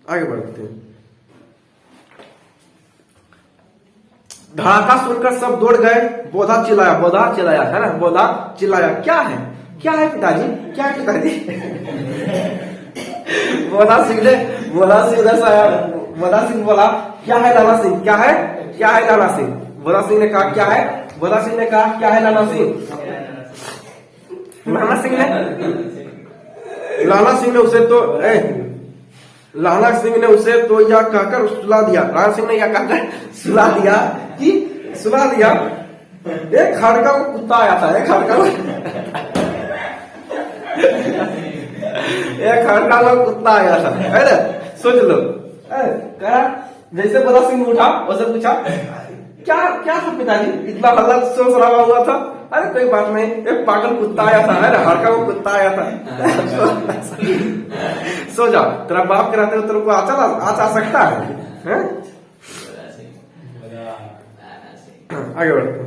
आगे बढ़ते हैं। धड़ाका सुनकर सब दौड़ गए। बोधा चिल्लाया है ना, बोधा चिल्लाया, क्या है पिताजी, क्या है पिताजी? बोधा सिंह उधर से आया। बोधा सिंह बोला, क्या है लाला सिंह, क्या है लाला सिंह? बोधा सिंह ने कहा, क्या है? बोधा सिंह ने कहा, क्या है लाला सिंह? लाला सिंह ने उसे तो यह कहकर सुला दिया। लाला सिंह ने यह कहकर सुला दिया। एक खड़का को कुत्ता आया था, एक खड़का को कुत्ता आया था, है ना? सोच लो। कहा जैसे बोधा सिंह उठा, उसे पूछा, क्या था पिताजी, इतना हल्ला शोर शराबा हुआ था? अरे कोई बात नहीं, एक पागल कुत्ता आया था, है ना, हड़का को कुत्ता आया था। सो जा, तेरा बाप के रहते तेरे को आ सकता है? आगे बढ़ते हैं।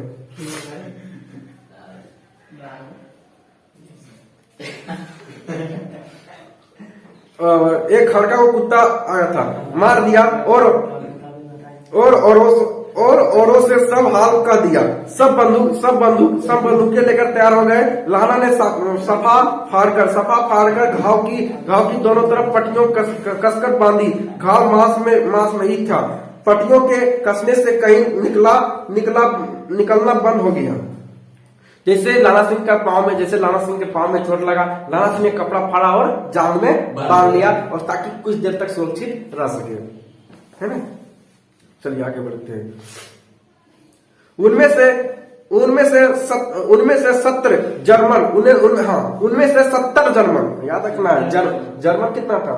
एक खड़का को कुत्ता आया था, मार दिया और औरों से सब हाल कर दिया। सब बंदूकें लेकर तैयार हो गए। लाना ने सफा फाड़कर घाव की दोनों तरफ पट्टियों कसकर बांधी। घाव मांस में ही था। पट्टियों के कसने से कहीं निकलना बंद हो गया। जैसे लाला सिंह के पांव में चोट लगा, लाला सिंह ने कपड़ा फाड़ा और जांग में बांध लिया, और ताकि कुछ देर तक सुरक्षित रह सके, है ना? चलिए आगे बढ़ते हैं। उनमें से 70 जर्मन, उनमें से 70 जर्मन, याद रखना है। जर्मन कितना था?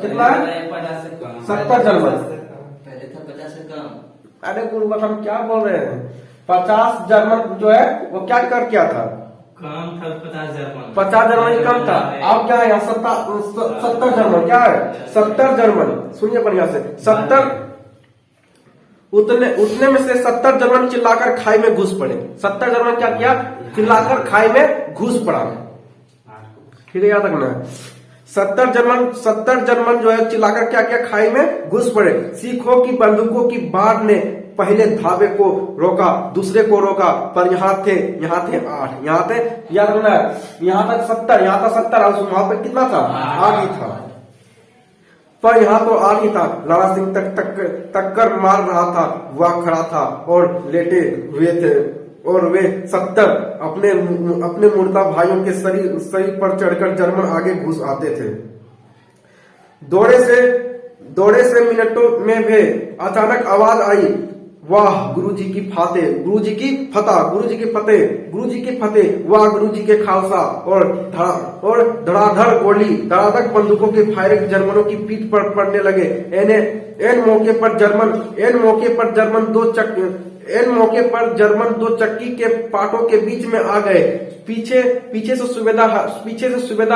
कितना है? 70 जर्मन। पहले था 50 से कम। अरे गुरुवर, हम क्या बोल रहे हैं? 50 जर्मन जो है वो क्या था? कम था 50 जर्मन कम था। अब क्या है यहाँ? 70 जर्मन। क्या है? 70 जर्मन। सुनिए बढ़िया से, 70 उतने में से 70 जर्मन चिल्लाकर खाई में घुस पड़े। 70 जर्मन क्या किया? चिल्लाकर खाई में घुस पड़ा। ठीक है, याद रखना है। 70 जर्मन जो है चिल्लाकर क्या किया? खाई में घुस पड़े। सिखों की बंदूकों की बाढ़ ने पहले धाबे को रोका, दूसरे को रोका, पर यहाँ थे 8। यहाँ थे, याद रखना है, यहाँ तक 70, और वहां पर कितना था? 8 ही था। पर यहाँ तो 8 ही था। लाला सिंह टक्कर मार रहा था, वह खड़ा था और लेटे हुए थे, और वे 70 अपने मुर्दा भाइयों के शरीर पर चढ़कर जर्मन आगे घुस आते थे। दौड़े से मिनटों में भी अचानक आवाज आई, वाह गुरुजी की फतेह, गुरुजी की फतेह, वाह गुरुजी के खालसा। और धड़ाधड़ गोली, धड़ाधड़ बंदूकों के फायरिंग जर्मनों की पीठ पर पड़ने लगे। एन मौके पर जर्मन दो चक्की के पाटों के बीच में आ गए। पीछे से सूबेदार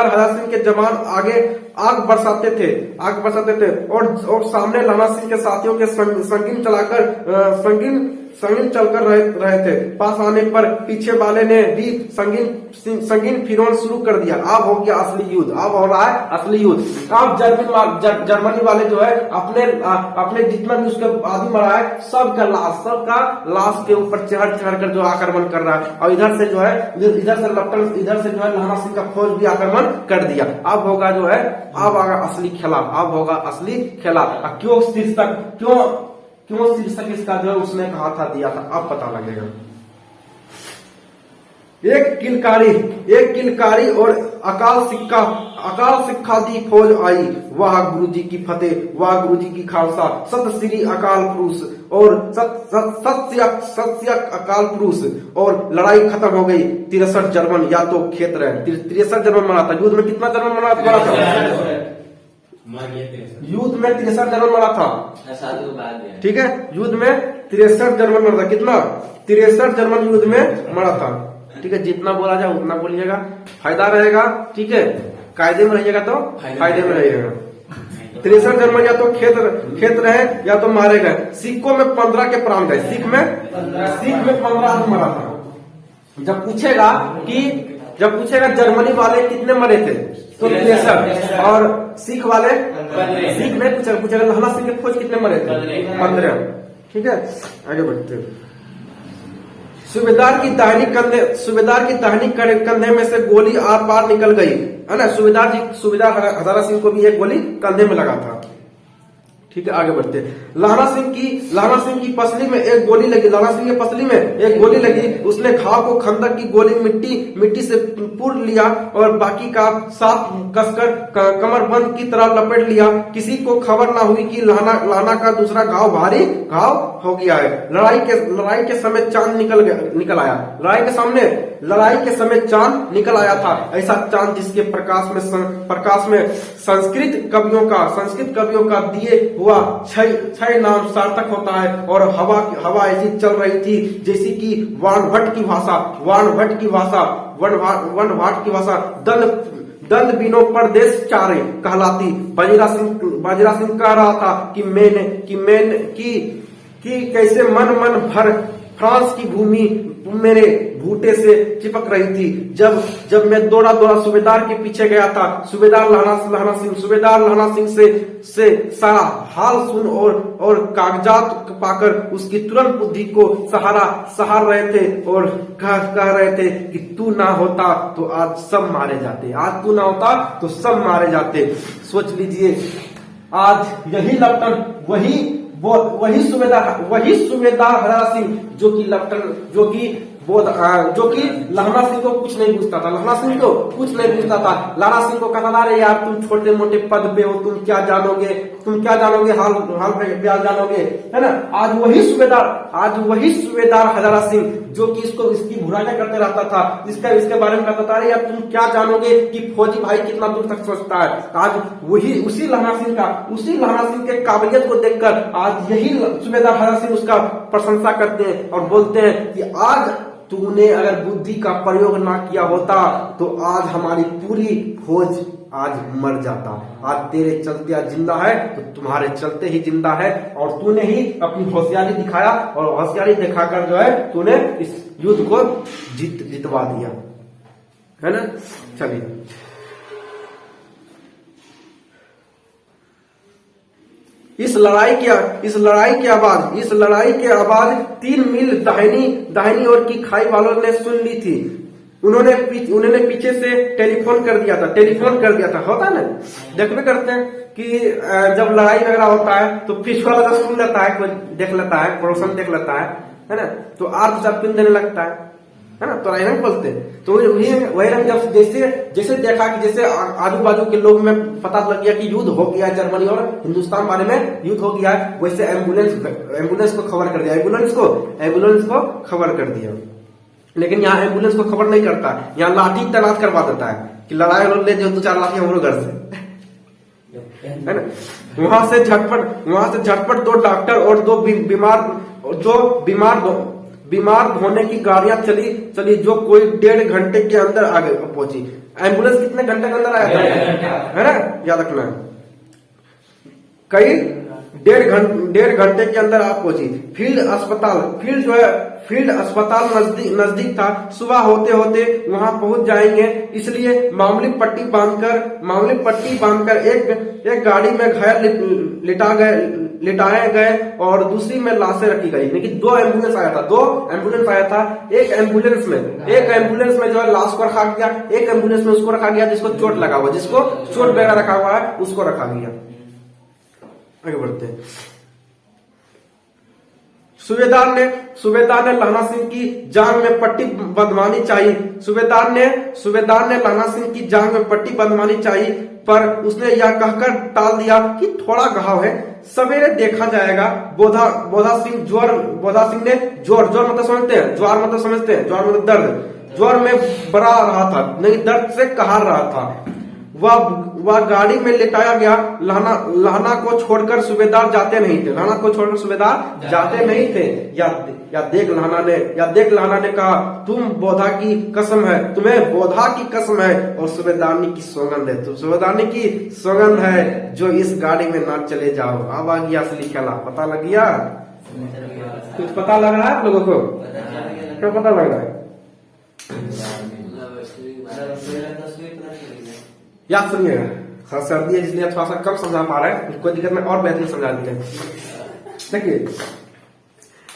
हरा सिंह के जवान आगे आग बरसाते थे और सामने लाला सिंह के साथियों के संगीन चलकर रहे थे। पास आने पर पीछे वाले ने भी संगीन फिरौन शुरू कर दिया। अब हो गया असली युद्ध, अब हो रहा है असली युद्ध। अब जर्मनी वाले जो है अपने जितना भी उसके आदमी मरा है, सबका लाश के ऊपर चढ़ कर जो आक्रमण कर रहा है। और इधर से जो है लाला सिंह का फौज भी आक्रमण कर दिया। अब होगा जो है, अब आगा असली खेला, अब होगा असली खेला। क्यों शीर्षक इसका जो है उसने कहा था, दिया था, अब पता लगेगा। एक किलकारी और अकाल सिक्खा दी फौज आई। वाह गुरुजी की फतेह, वाह गुरुजी की खालसा, सत श्री अकाल पुरुष, और सत्य अकाल पुरुष। और लड़ाई खत्म हो गई। 63 जर्मन या तो खेत रहे। 63 जर्मन मरा था। युद्ध में कितना जर्मन मरा था? युद्ध में 63 जर्मन मरा था। ठीक है, युद्ध में 63 जर्मन मरा था। कितना? 63 जर्मन युद्ध में मरा था। ठीक है, जितना बोला जाए उतना बोलिएगा, फायदा रहेगा। ठीक है, कायदे में रहिएगा तो फायदे में रहिएगा। थ्रेसर जन्म या तो खेत रहे या तो मारे गए। सिक्कों में 15 के प्राण गए। सिख में 15 आदमी मरा था। जब पूछेगा जर्मनी वाले कितने मरे थे तो 63, और सिख वाले सिख में पूछेगा लहला सिंह के फौज कितने मरे थे 15। ठीक है, आगे बढ़ते हैं। सूबेदार की दाहिनी कंधे में से गोली आर पार निकल गई, है ना। सूबेदार हजारा सिंह को भी एक गोली कंधे में लगा था। ठीक है, आगे बढ़ते हैं। लहरा सिंह की पसली में एक गोली लगी। लहरा सिंह की पसली में एक गोली लगी। उसने घाव को खंदक की गोली मिट्टी से पूर लिया और बाकी का साथ कसकर कमरबंद की तरह लपेट लिया। किसी को खबर ना हुई कि लहना का दूसरा भारी घाव हो गया है। लड़ाई के समय चांद निकल आया। लड़ाई के समय चांद निकल आया था। ऐसा चांद जिसके प्रकाश में संस्कृत कवियों का दिए हुआ क्षय नाम सार्थक होता है। और हवा ऐसी चल रही थी जैसी कि वाणभट्ट की भाषा दल बिनो परदेश चारे कहलाती। बाजीरा सिंह कह रहा था कि कैसे मन भर फ्रांस की भूमि मेरे भूटे से चिपक रही थी। जब मैं दौड़ा सूबेदार के पीछे गया था। सूबेदार लहना सिंह से सारा हाल सुन और कागजात पाकर उसकी तुरंत बुद्धि को सहार रहे थे और कह रहे थे कि तू ना होता तो आज सब मारे जाते। सोच लीजिए, आज यही लपटन वही सूबेदार हजारा सिंह जो कि लहना सिंह को कुछ नहीं पूछता था। लहना सिंह को कहता था, अरे यार तुम छोटे मोटे पद पे हो, तुम क्या जानोगे हाल ब्याल जानोगे, है ना। आज वही सूबेदार हजारा सिंह जो कि इसकी बुराइयां करते रहता था, इसके बारे में कहता था, अरे यार तुम क्या जानोगे कि फौजी भाई कितना दूर तक सोचता है। आज उसी लहना सिंह के काबिलियत को देखकर आज यही सूबेदार हजारा सिंह उसका प्रशंसा करते हैं और बोलते हैं कि आज तूने अगर बुद्धि का प्रयोग ना किया होता तो आज हमारी पूरी फौज आज मर जाता। आज तेरे चलते आज जिंदा है तो तुम्हारे चलते ही जिंदा है, और तूने ही अपनी होशियारी दिखाया और होशियारी दिखाकर जो है तूने इस युद्ध को जितवा दिया, है ना। चलिए, इस लड़ाई की आवाज 3 मील दाहिनी ओर की खाई वालों ने सुन ली थी। उन्होंने पीछे से टेलीफोन कर दिया था। होता ना, देखते करते हैं कि जब लड़ाई वगैरह होता है तो पीछे वाला तो सुन लेता है, कोई देख लेता है, पड़ोसन देख लेता है ना, तो आर सब पिन देने लगता है ना। तो रंग बोलते हैं। तो वही रंग जब जैसे देखा कि जैसे आजू बाजू के लोग में पता लग गया कि युद्ध हो गया, जर्मनी और हिंदुस्तान बारे में युद्ध हो गया है, वैसे एम्बुलेंस को खबर कर दिया। एम्बुलेंस को खबर कर दिया। लेकिन यहाँ एम्बुलेंस को खबर नहीं करता, यहाँ लाठी तैनात करवा देता है कि लड़ाई ले जो 2-4 लाठी हमारे घर से, है ना। वहां से झटपट 2 डॉक्टर और 2 बीमार होने की गाड़ियां चली जो कोई 1.5 घंटे के अंदर आगे पहुंची। एम्बुलेंस कितने घंटे के अंदर आया था, है ना, याद रखना है। कई 1.5 घंटे के अंदर आप पहुंची। फील्ड अस्पताल नजदीक था। सुबह होते वहां पहुंच जाएंगे, इसलिए मामूली पट्टी बांधकर एक गाड़ी में घायल लिटाए गए और दूसरी में लाशें रखी गई। लेकिन 2 एम्बुलेंस आया था। एक एम्बुलेंस में जो है लाश को रखा गया, एक एम्बुलेंस में उसको रखा गया जिसको चोट लगा हुआ, जिसको चोट वगैरह रखा हुआ है उसको रखा गया। आगे बढ़ते हैं। सूबेदार ने लहना सिंह की जांग में पट्टी बंधवानी चाहिए। सूबेदार ने लहना सिंह की जांग में पट्टी बंधवानी चाहिए, पर उसने यह कहकर टाल दिया कि थोड़ा घाव है, सवेरे देखा जाएगा। बोधा सिंह ने ज्वार मतलब समझते हैं, ज्वार मतलब दर्द, ज्वार में बरा रहा था, नहीं दर्द से कहा रहा था। वह गाड़ी में लेटाया गया। लहना को छोड़कर सूबेदार जाते नहीं थे। लहना को छोड़कर सूबेदार जाते नहीं थे। या देख लहना ने कहा, तुम बोधा की कसम है, तुम्हें बोधा की कसम है और सूबेदारनी की सौगंध है, तो सूबेदारनी की सौगंध है जो इस गाड़ी में ना चले जाओ। अब आ गया असली खेला। पता लग गया? कुछ पता लग रहा है आप लोगों को? क्या पता लग रहा है? याद सुनिएगा, हाँ सर्दी है इसलिए थोड़ा सा कम समझा पा रहे हैं, कोई दिक्कत नहीं, और बेहतरीन समझा देते हैं। देखिए,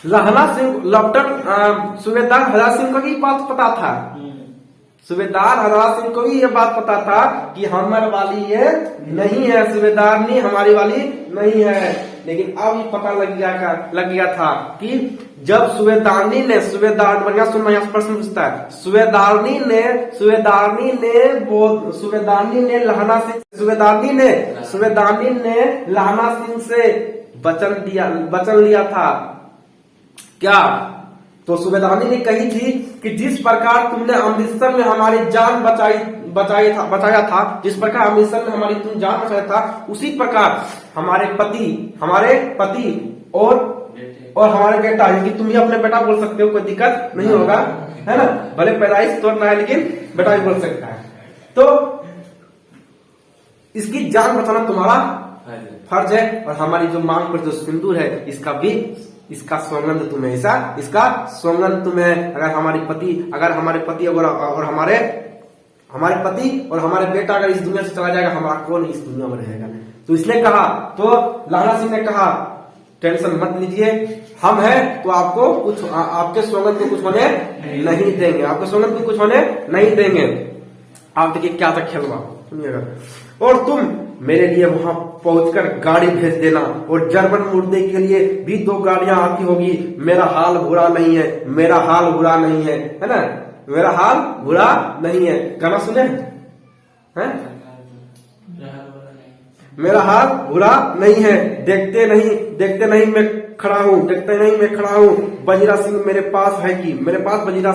लहना सिंह लेफ्टिनेंट सूबेदार हज़ार सिंह को भी बात पता था। सूबेदार हज़ार सिंह को भी ये बात पता था कि हमारे वाली ये नहीं है, सूबेदारनी हमारी वाली नहीं है। लेकिन अब ये पता लग गया था कि जब सूबेदारनी ने बढ़िया सुनना, यहाँ प्रश्न पूछता है, सूबेदारनी ने लहना सिंह से वचन लिया था क्या? तो सूबेदारनी ने कही थी कि जिस प्रकार तुमने अमृतसर में हमारी जान बचाया था, जिस प्रकार अमृतसर में हमारी तुम जान बचाया था, उसी प्रकार हमारे पति और हमारे बेटा, क्योंकि तुम ही अपने बेटा बोल सकते हो, कोई दिक्कत नहीं होगा, है ना? भले पैदाइश तो ना है लेकिन बेटा भी बोल सकता है। तो इसकी जान बचाना तुम्हारा फर्ज है, और हमारी जो मांग पर जो सिंदूर है इसका सौगंध तुम्हें, इसका सौगंध तुम्हें, अगर हमारे पति और हमारे पति और हमारे बेटा अगर इस दुनिया से चला जाएगा, हमारा कौन इस दुनिया में रहेगा? तो इसने कहा, तो लहना सिंह ने कहा, टेंशन मत लीजिए, हम हैं तो आपको कुछ, आपके सौगंध को कुछ होने नहीं देंगे, आपके सौगंध को कुछ होने नहीं देंगे। आप देखिए क्या था खेलवा, सुनिएगा। और तुम मेरे लिए वहां पहुंचकर गाड़ी भेज देना, और जर्मन मुर्दे के लिए भी 2 गाड़ियां आती होगी। मेरा हाल बुरा नहीं है, है ना? मेरा हाल बुरा नहीं है। गाना सुने हैं? मेरा हाल बुरा नहीं है, देखते नहीं मैं खड़ा हूँ। बजीरा सिंह मेरे पास है कि मेरे पास बजीरा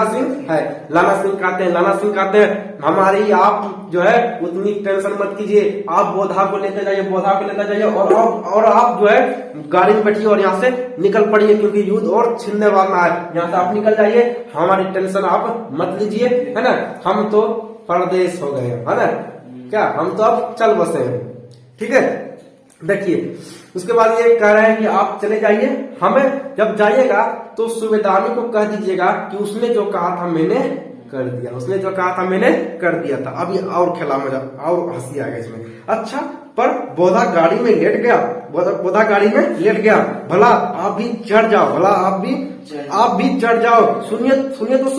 सिंह है। लाला सिंह कहते हैं हमारी आप जो है उतनी टेंशन मत कीजिए, आप बोधा को लेते जाइए और आप जो है गाड़ी में बैठिए और यहाँ से निकल पड़िए, क्योंकि युद्ध और छिड़ने वाला है। यहाँ से आप निकल जाइए, हमारी टेंशन आप मत लीजिए, है ना? हम तो परदेश हो गए, है ना? क्या हम तो अब चल बसे हैं, ठीक है? देखिए, उसके बाद ये कह रहे हैं कि आप चले जाइए, हमें जब जाइएगा तो सूबेदारनी को कह दीजिएगा कि उसने जो कहा था मैंने कर दिया था। अब ये और खेला मजा और हंसी आ गया इसमें। अच्छा, पर बोधा गाड़ी में लेट गया, भला आप भी चढ़ जाओ, सुनिए तो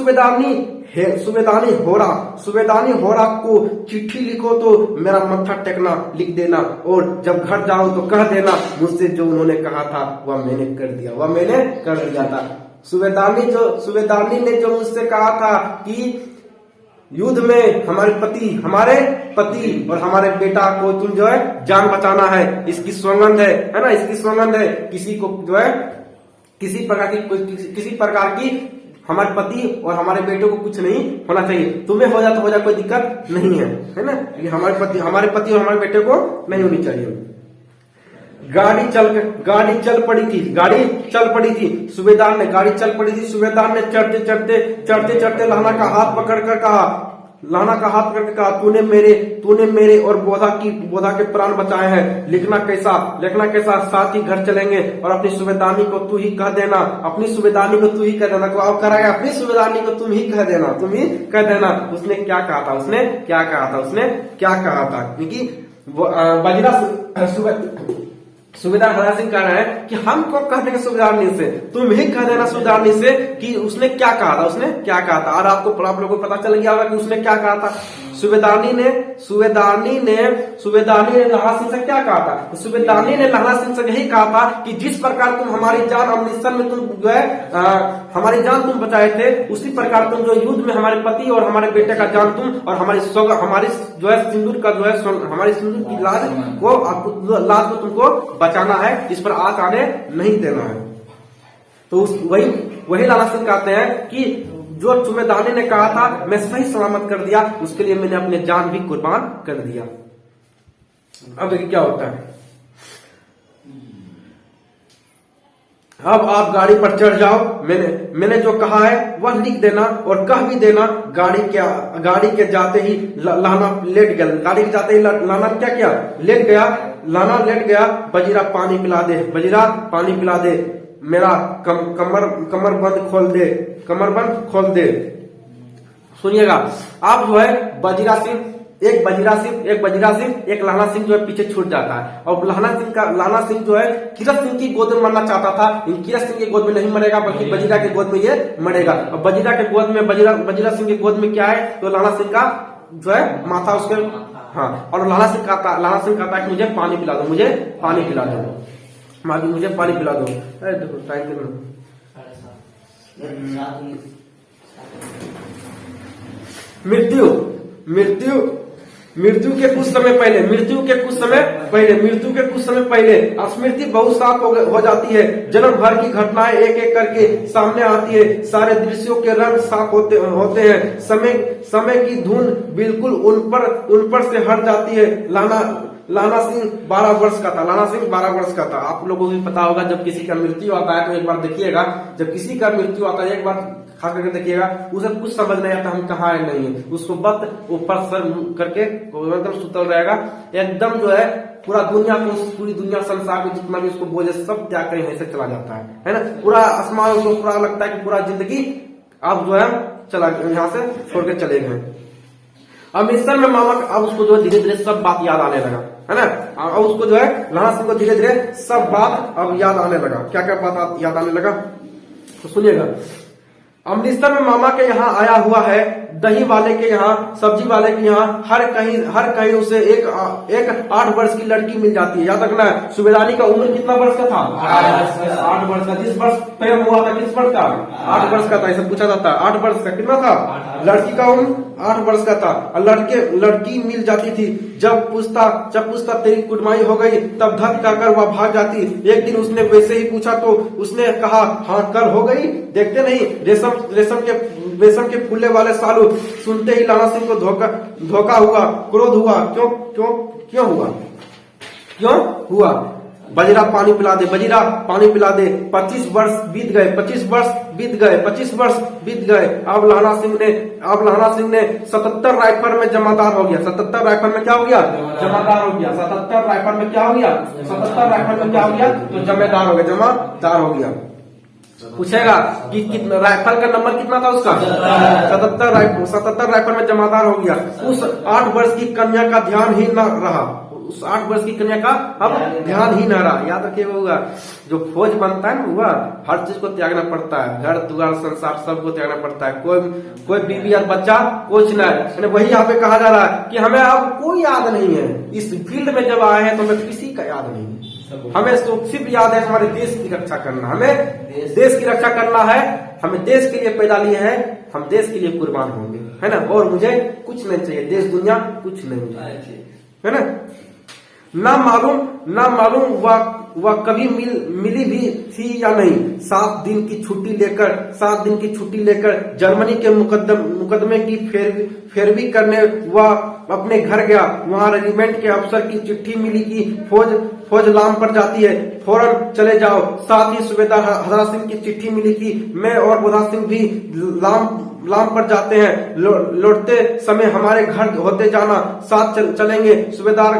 सूबेदारनी होरा को चिट्ठी लिखो तो मेरा मत्था टेकना लिख देना, और जब घर जाओ तो कह देना मुझसे जो उन्होंने कहा था वह मैंने कर दिया था। सूबेदारनी ने जो मुझसे कहा था कि युद्ध में हमारे पति और हमारे बेटा को तुम जो है जान बचाना है, इसकी सौगंध है ना? इसकी सौगंध है, किसी को जो है किसी प्रकार की हमारे पति और हमारे बेटे को कुछ नहीं होना चाहिए। तुम्हें हो जा कोई दिक्कत नहीं है ना? हमारे पति और हमारे बेटे को नहीं होनी चाहिए। गाड़ी चल पड़ी थी। सूबेदार ने चढ़ते लहना का हाथ पकड़कर कहा, तूने मेरे और बोधा के प्राण बचाए हैं। लिखना कैसा, साथ ही घर चलेंगे, और अपनी सूबेदारनी को तू ही कह देना, अपनी सूबेदारनी को तू ही कह देना। को अब कराएगा, अपनी सूबेदारनी को तुम ही कह देना। उसने क्या कहा था, क्योंकि सूबेदार हज़ार सिंह कह रहे हैं कि हमको कह देंगे सूबेदारनी से, तुम ही कह देना सूबेदारनी से कि उसने क्या कहा था। और आप लोगों को पता चल गया होगा कि उसने क्या कहा था। सूबेदारनी ने लहना सिंह से क्या कहा था? तो सूबेदारनी ने लहना सिंह से यही कहा था कि जिस प्रकार तुम हमारी जान अमृतसर में तुम जो है हमारी जान तुम बचाए थे, उसी प्रकार तुम जो युद्ध में हमारे पति और हमारे बेटे का जान तुम और हमारी जो है सिंदूर का जो है हमारी सिंदूर की लाज को तुमको बचाना है, इस पर आंच आने नहीं देना है। तो वही लाला सिंह कहते हैं कि जो सूबेदार ने कहा था मैं सही सलामत कर दिया, उसके लिए मैंने अपने जान भी कुर्बान कर दिया। अब देखिए क्या होता है। अब आप गाड़ी पर चढ़ जाओ, मैंने जो कहा है वह लिख देना और कह भी देना। गाड़ी के जाते ही लाना लेट गया, गाड़ी के जाते ही लाना क्या किया, लेट गया। लाना लेट गया, बजीरा पानी पिला दे, बजीरा पानी पिला दे, मेरा कमर बंद खोल दे, कमर बंद खोल दे। सुनिएगा, आप जो है बजीरा सिंह, एक लाना सिंह जो है पीछे छूट जाता है। और लाना सिंह जो है कीरत सिंह की गोद में मरना चाहता था, इन कीरत सिंह की गोद में नहीं मरेगा बल्कि बजीरा की गोद में ये मरेगा। और बजीरा के गोद में बजीरा सिंह की गोद में क्या है, तो लाना सिंह का जो है माथा उसके, हाँ, और लाना सिंह कहता है कि मुझे पानी पिला दो, मुझे पानी पिला दो, मुझे पानी पिला दो। देखो टाइम मृत्यु के कुछ समय पहले स्मृति बहुत साफ हो जाती है। जन्म भर की घटनाएं एक एक करके सामने आती है, सारे दृश्यों के रंग साफ होते हैं, समय की धुन बिल्कुल उन पर से हट जाती है। लाना सिंह 12 वर्ष का था। आप लोगों को भी पता होगा, जब किसी का मृत्यु आता है तो एक बार देखिएगा, जब किसी का मृत्यु आता है एक बार खा करके देखिएगा, उसे कुछ समझ नहीं आता हम कहाँ है नहीं है, उसको बस ऊपर सर करके एकदम सुतल रहेगा, एकदम जो है पूरी दुनिया संसार में जितना भी उसको बोझे सब त्याग कर यहीं से चला जाता है ना। पूरा आसमान उसको पूरा लगता है कि पूरा जिंदगी आप जो है चला यहाँ से छोड़ के चले गए। अमृतसर में मामा, अब उसको जो है धीरे धीरे सब बात याद आने लगा, है ना। अब उसको जो है लाना सिंह को धीरे धीरे सब बात अब याद आने लगा। क्या क्या बात याद आने लगा तो सुनिएगा। अमृतसर में मामा के यहाँ आया हुआ है, दही वाले के यहाँ, सब्जी वाले के यहाँ, हर कहीं उसे एक 8 वर्ष की लड़की मिल जाती है। याद रखना है, सूबेदारी का उम्र कितना वर्ष का था, 8 वर्ष का। जिस वर्ष प्रेम हुआ था किस वर्ष का, 8 वर्ष का था, ऐसा पूछा जाता है। 8 वर्ष का कितना था, लड़की का उम्र 8 वर्ष का था। लड़की मिल जाती थी। जब पूछता तेरी कुटमाई हो गई, तब धक कर वह भाग जाती। एक दिन उसने वैसे ही पूछा तो उसने कहा हाँ कल हो गई, देखते नहीं रेशम के फूले वाले सालू। सुनते ही लाना सिंह को धोखा हुआ, क्रोध हुआ। क्यों हुआ? बजीरा पानी पिला दे, 25 वर्ष बीत गए। अब लाना सिंह ने 77 राइफल में जमादार हो गया। 77 राइफल में क्या हो गया, जमादार हो गया। 77 राइफल में क्या हो गया, तो जमादार हो गया। पूछेगा कि कितना राइफल का नंबर कितना था उसका, 77 राइफल में जमादार हो गया। उस 8 वर्ष की कन्या का ध्यान ही न रहा, अब ध्यान ही न रहा। याद रखिएगा, जो फौज बनता है ना, वह हर चीज को त्यागना पड़ता है, घर द्वार संसार सबको त्यागना पड़ता है। कोई बीवी और बच्चा कुछ नहीं। वही यहाँ पे कहा जा रहा है कि हमें अब कोई याद नहीं है, इस फील्ड में जब आए हैं तो हमें किसी का याद नहीं है। हमें सिर्फ याद है हमारे देश की रक्षा करना, हमें देश की रक्षा करना है। हमें देश के लिए पैदा लिए हैं, हम देश के लिए कुर्बान होंगे, है ना। और मुझे कुछ नहीं चाहिए, देश दुनिया कुछ नहीं चाहिए, है ना। ना मालूम वह कभी मिली भी थी या नहीं। 7 दिन की छुट्टी लेकर जर्मनी के मुकदमे की फेरवी करने वह अपने घर गया। वहां रेजिमेंट के अफसर की चिट्ठी मिली कि फौज लाम पर जाती है, फौरन चले जाओ। साथ ही सूबेदार हजरा सिंह की चिट्ठी मिली कि मैं और बुधा सिंह भी लाम पर जाते हैं, लौटते समय हमारे घर होते जाना, साथ चलेंगे। सूबेदार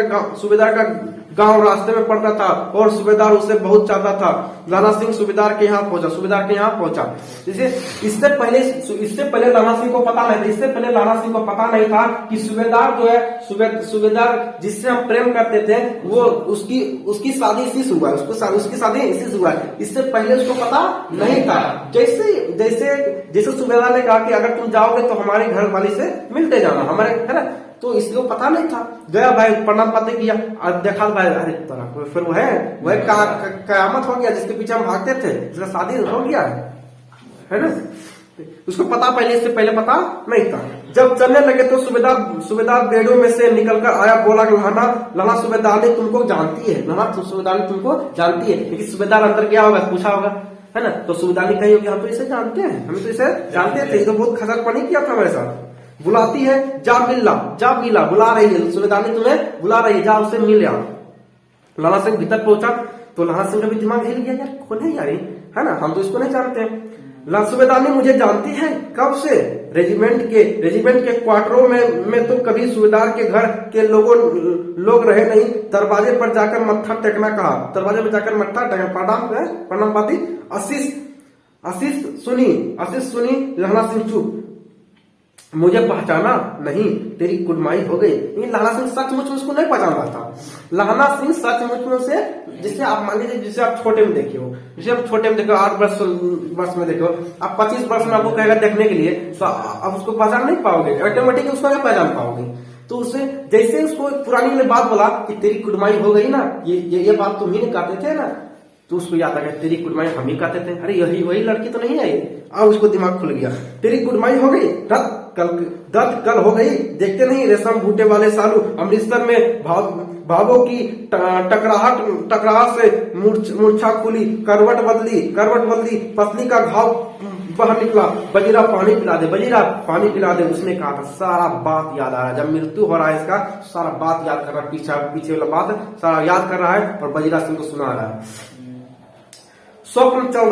का गांव रास्ते में पड़ता था और सूबेदार उसे बहुत चाहता था। लाना सिंह सूबेदार के यहाँ पहुंचा। इससे पहले लाना सिंह को पता नहीं था कि सूबेदार जो है सूबेदार जिससे हम प्रेम करते थे वो उसकी शादी इसी से हुआ है। इससे पहले उसको पता नहीं था। जैसे सूबेदार ने कहा कि अगर तुम जाओगे तो हमारे घर वाली से मिलते जाना, हमारे, है ना। तो इसलिए पता नहीं था। गया भाई, प्रणाम पाते किया और देखा भाई, अरे तरह फिर वह कयामत हो गया जिसके पीछे हम भागते थे, जिसका शादी हो गया है ना। उसको पता इससे पहले पता नहीं था। जब चलने लगे तो सूबेदार बेड़ों में से निकलकर आया, बोला लाना सूबेदार ने तुमको जानती है, लेकिन सूबेदार अंदर गया होगा, पूछा होगा है ना। तो सूबेदारनी कही होगी हम तो इसे जानते हैं, हम तो इसे जानते थे, ये तो बहुत खतरपनी किया था हमारे साथ। बुलाती है, जा मिला, जा मिला, बुला रही है सूबेदारनी, तुम्हें बुला रही है, जा उसे मिल आ। लाला सिंह भीतर पहुंचा तो लाला सिंह का भी दिमाग हिल गया, यार कौन है यार, है ना, हम तो इसको नहीं जानते हैं। सूबेदारनी मुझे जानती है, कब से, रेजिमेंट के क्वार्टरों में तो कभी सूबेदार के घर के लोग रहे नहीं। दरवाजे पर जाकर मत्था टेकना कहा, दरवाजे पर जाकर मत्था टेकना, प्रणाम पाती। आशीष सुनी। लाला सिंह चुप, मुझे पहचाना नहीं, तेरी कुड़माई हो गई। लेकिन लाला सिंह सचमुच उसको नहीं पहचान रहा था। लाला सिंह सचमुच में से, जिसे आप मान लीजिए, जिसे आप छोटे में देखिए हो, जिसे आप छोटे में देखो, 8 वर्ष में देखो, आप 25 वर्ष में आपको कहेगा देखने के लिए, तो आप उसको पहचान नहीं पाओगे, ऑटोमेटिक उसको नहीं पहचान पाओगे। तो उसे जैसे उसको पुरानी वाली बात बोला कि तेरी कुड़माई हो गई ना, ये बात तुम ही ने कहते थे ना, तो उसको याद आ गया, तेरी कुड़माई हम ही कहते थे, अरे यही वही लड़की तो नहीं आई। अब उसको दिमाग खुल गया, तेरी कुड़माई हो गई, दर्द कल हो गई, देखते नहीं रेशम बूटे वाले सालू, अमृतसर में भावों की टकराहट से मूर्छा खुली, करवट बदली, पसली का घाव बाहर निकला, बजीरा पानी पिला दे, उसने कहा था। सारा बात याद आ रहा है, जब मृत्यु हो रहा है इसका, सारा बात याद कर रहा है, पीछे वाला बात सारा याद कर रहा है और बजीरा सिंह को सुना रहा है। स्वप्न चल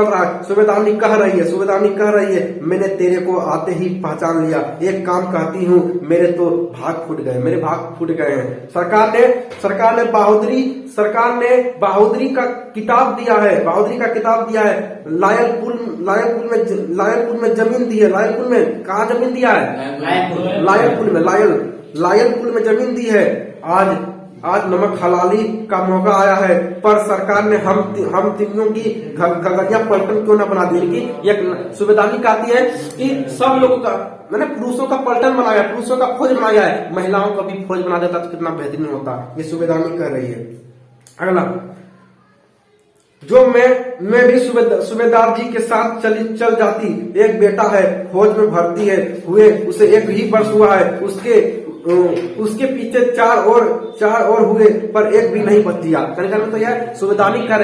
रहा है। सूबेदारनी कह रही है, मैंने तेरे को आते ही पहचान लिया, एक काम कहती हूँ, मेरे भाग फूट गए हैं। सरकार ने बहादुरी का किताब दिया है, लायलपुर में जमीन दी है, लायलपुर में कहा जमीन दिया है, लायलपुर में जमीन दी है। आज नमक हलाली का मौका आया है, पर सरकार ने हम तीनों की घगरिया पलटन क्यों न बना दी। कि एक सूबेदारनी कहती है कि सब लोगों का, मैंने पुरुषों का पलटन बनाया, पुरुषों का फौज बनाया है, महिलाओं का भी फौज बना देता तो कितना बेहतरीन होता, ये सूबेदारनी कह रही है। अगला, जो मैं भी सूबेदार जी के साथ चल जाती, एक बेटा है, फौज में भर्ती हुए उसे 1 ही वर्ष हुआ है, उसके पीछे चार और हुए, पर एक भी नहीं बच दिया। में तो यह सूबेदारनी कह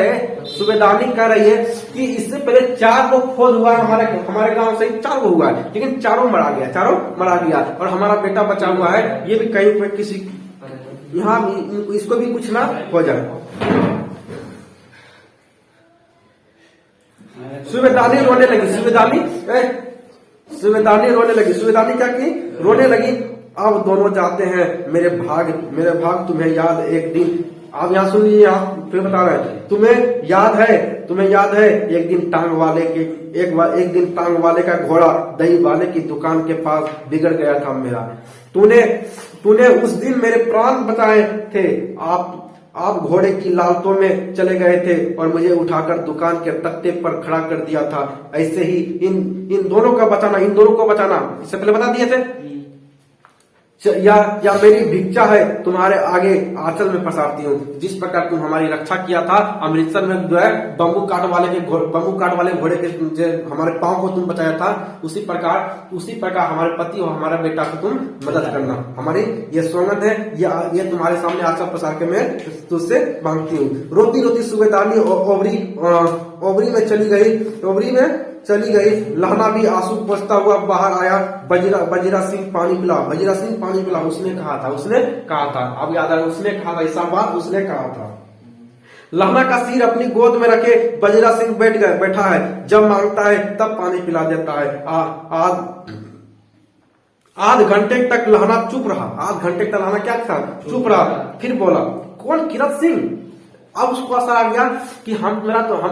रही है कि इससे पहले 4 लोग फौज हुआ है, हमारे गांव से 4 हुआ है, लेकिन चारों मरा गया, और हमारा बेटा बचा हुआ है, ये भी कहीं पे किसी यहाँ इसको भी कुछ ना हो जाए। सूबेदारनी रोने लगी, सूबेदारनी क्या की, रोने लगी। अब दोनों जाते हैं, मेरे भाग तुम्हें याद एक दिन, आप यहाँ सुन लीजिए, यहाँ फिर बता रहे हैं, तुम्हें याद है एक दिन टांग वाले का घोड़ा दही वाले की दुकान के पास बिगड़ गया था मेरा, तूने उस दिन मेरे प्राण बचाए थे। आप घोड़े की लालतों में चले गए थे और मुझे उठाकर दुकान के तख्ते पर खड़ा कर दिया था। ऐसे ही इन दोनों को बचाना इससे पहले बता दिए थे। या मेरी भिक्षा है, तुम्हारे आगे आंचल में पसारती हूँ। जिस प्रकार तुम हमारी रक्षा किया था अमृतसर में, जो है बम्बू काट वाले घोड़े के जो हमारे पांव को तुम बचाया था, उसी प्रकार हमारे पति और हमारे बेटा को तुम मदद करना। हमारी ये सौगंध है, ये तुम्हारे सामने आंचल पसार के मैं तुझसे मांगती हूँ। रोती सूबेदारनी ओबरी में चली गई। लहना भी आंसू पोंछता हुआ बाहर आया। बजीरा सिंह पानी पिला, उसने कहा था। अब याद आया, उसने कहा था, ऐसा बात उसने कहा था। लहना का सिर अपनी गोद में रखे बजीरा सिंह बैठा है। जब मांगता है तब पानी पिला देता है। आध घंटे तक लहना चुप रहा। चुप रहा। फिर बोला, कौन? किरत सिंह। अब उसको ऐसा आ गया कि हम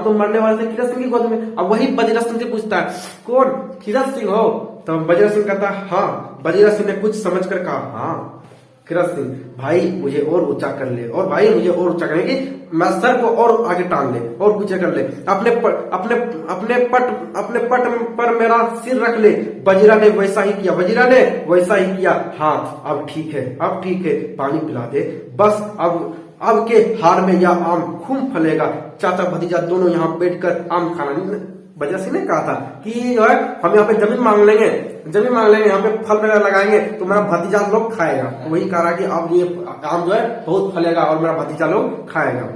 तो मरने वाले थे किरत सिंह की गोद में। अब वही बजीरा सिंह से पूछता है, कौन? किरत सिंह हो? तो बजीरा सिंह कहता है हाँ। बजीरा सिंह ने कुछ समझकर कहा, हाँ। किरत सिंह, भाई मुझे और ऊंचा कर ले, और भाई मुझे और ऊंचा करने की, मैं सर को और आगे टांग ले और ऊंचा कर ले, अपने पट पर मेरा सिर रख ले। बजीरा ने वैसा ही किया। हाँ, अब ठीक है, पानी पिला दे बस। अब के हार में यह आम खूब फलेगा। चाचा भतीजा दोनों यहाँ बैठकर आम खाना। बजीरा सिंह ने कहा था कि जो है हम यहाँ पे जमीन मांग लेंगे, यहाँ पे फल वगैरह लगाएंगे तो मेरा भतीजा लोग खाएगा। तो वही कह रहा कि अब ये आम जो है बहुत फलेगा और मेरा भतीजा लोग खाएगा।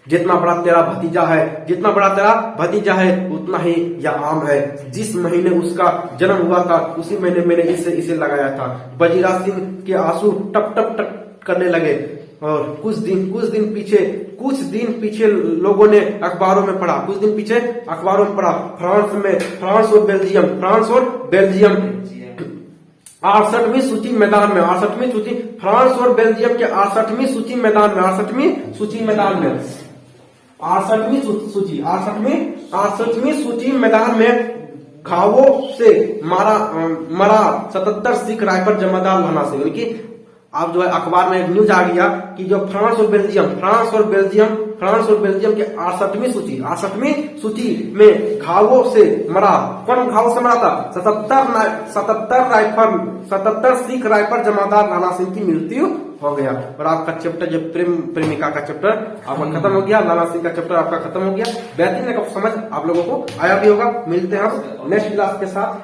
जितना बड़ा तेरा भतीजा है, जितना बड़ा तेरा भतीजा है उतना ही यह आम है। जिस महीने उसका जन्म हुआ था उसी महीने मैंने इसे लगाया था। बजीरा सिंह के आंसू टप टप टप करने लगे। और कुछ दिन पीछे लोगों ने अखबारों में पढ़ा, कुछ दिन पीछे अखबारों में पढ़ा, फ्रांस और बेल्जियम 68वीं सूची मैदान में, 68वीं सूची, फ्रांस और बेल्जियम के 68वीं सूची मैदान में, 68वीं सूची मैदान में, 68वीं सूची मैदान में घावों से मरा 77 सिख राइफल जमादार लाना से। यानी कि अब जो है अखबार में एक न्यूज आ गया कि जो फ्रांस और बेल्जियम के 68वीं सूची में घावों से मरा, कौन घावों से मरा था? 77 सिख राइफल जमादार लाला सिंह की मृत्यु हो गया। और आपका चैप्टर जो प्रेमिका का चैप्टर आपका खत्म हो गया, लाला सिंह का चैप्टर आपका खत्म हो गया। बेहतरीन समझ आप लोगों को आया भी होगा। मिलते हैं हम नेक्स्ट क्लास के साथ।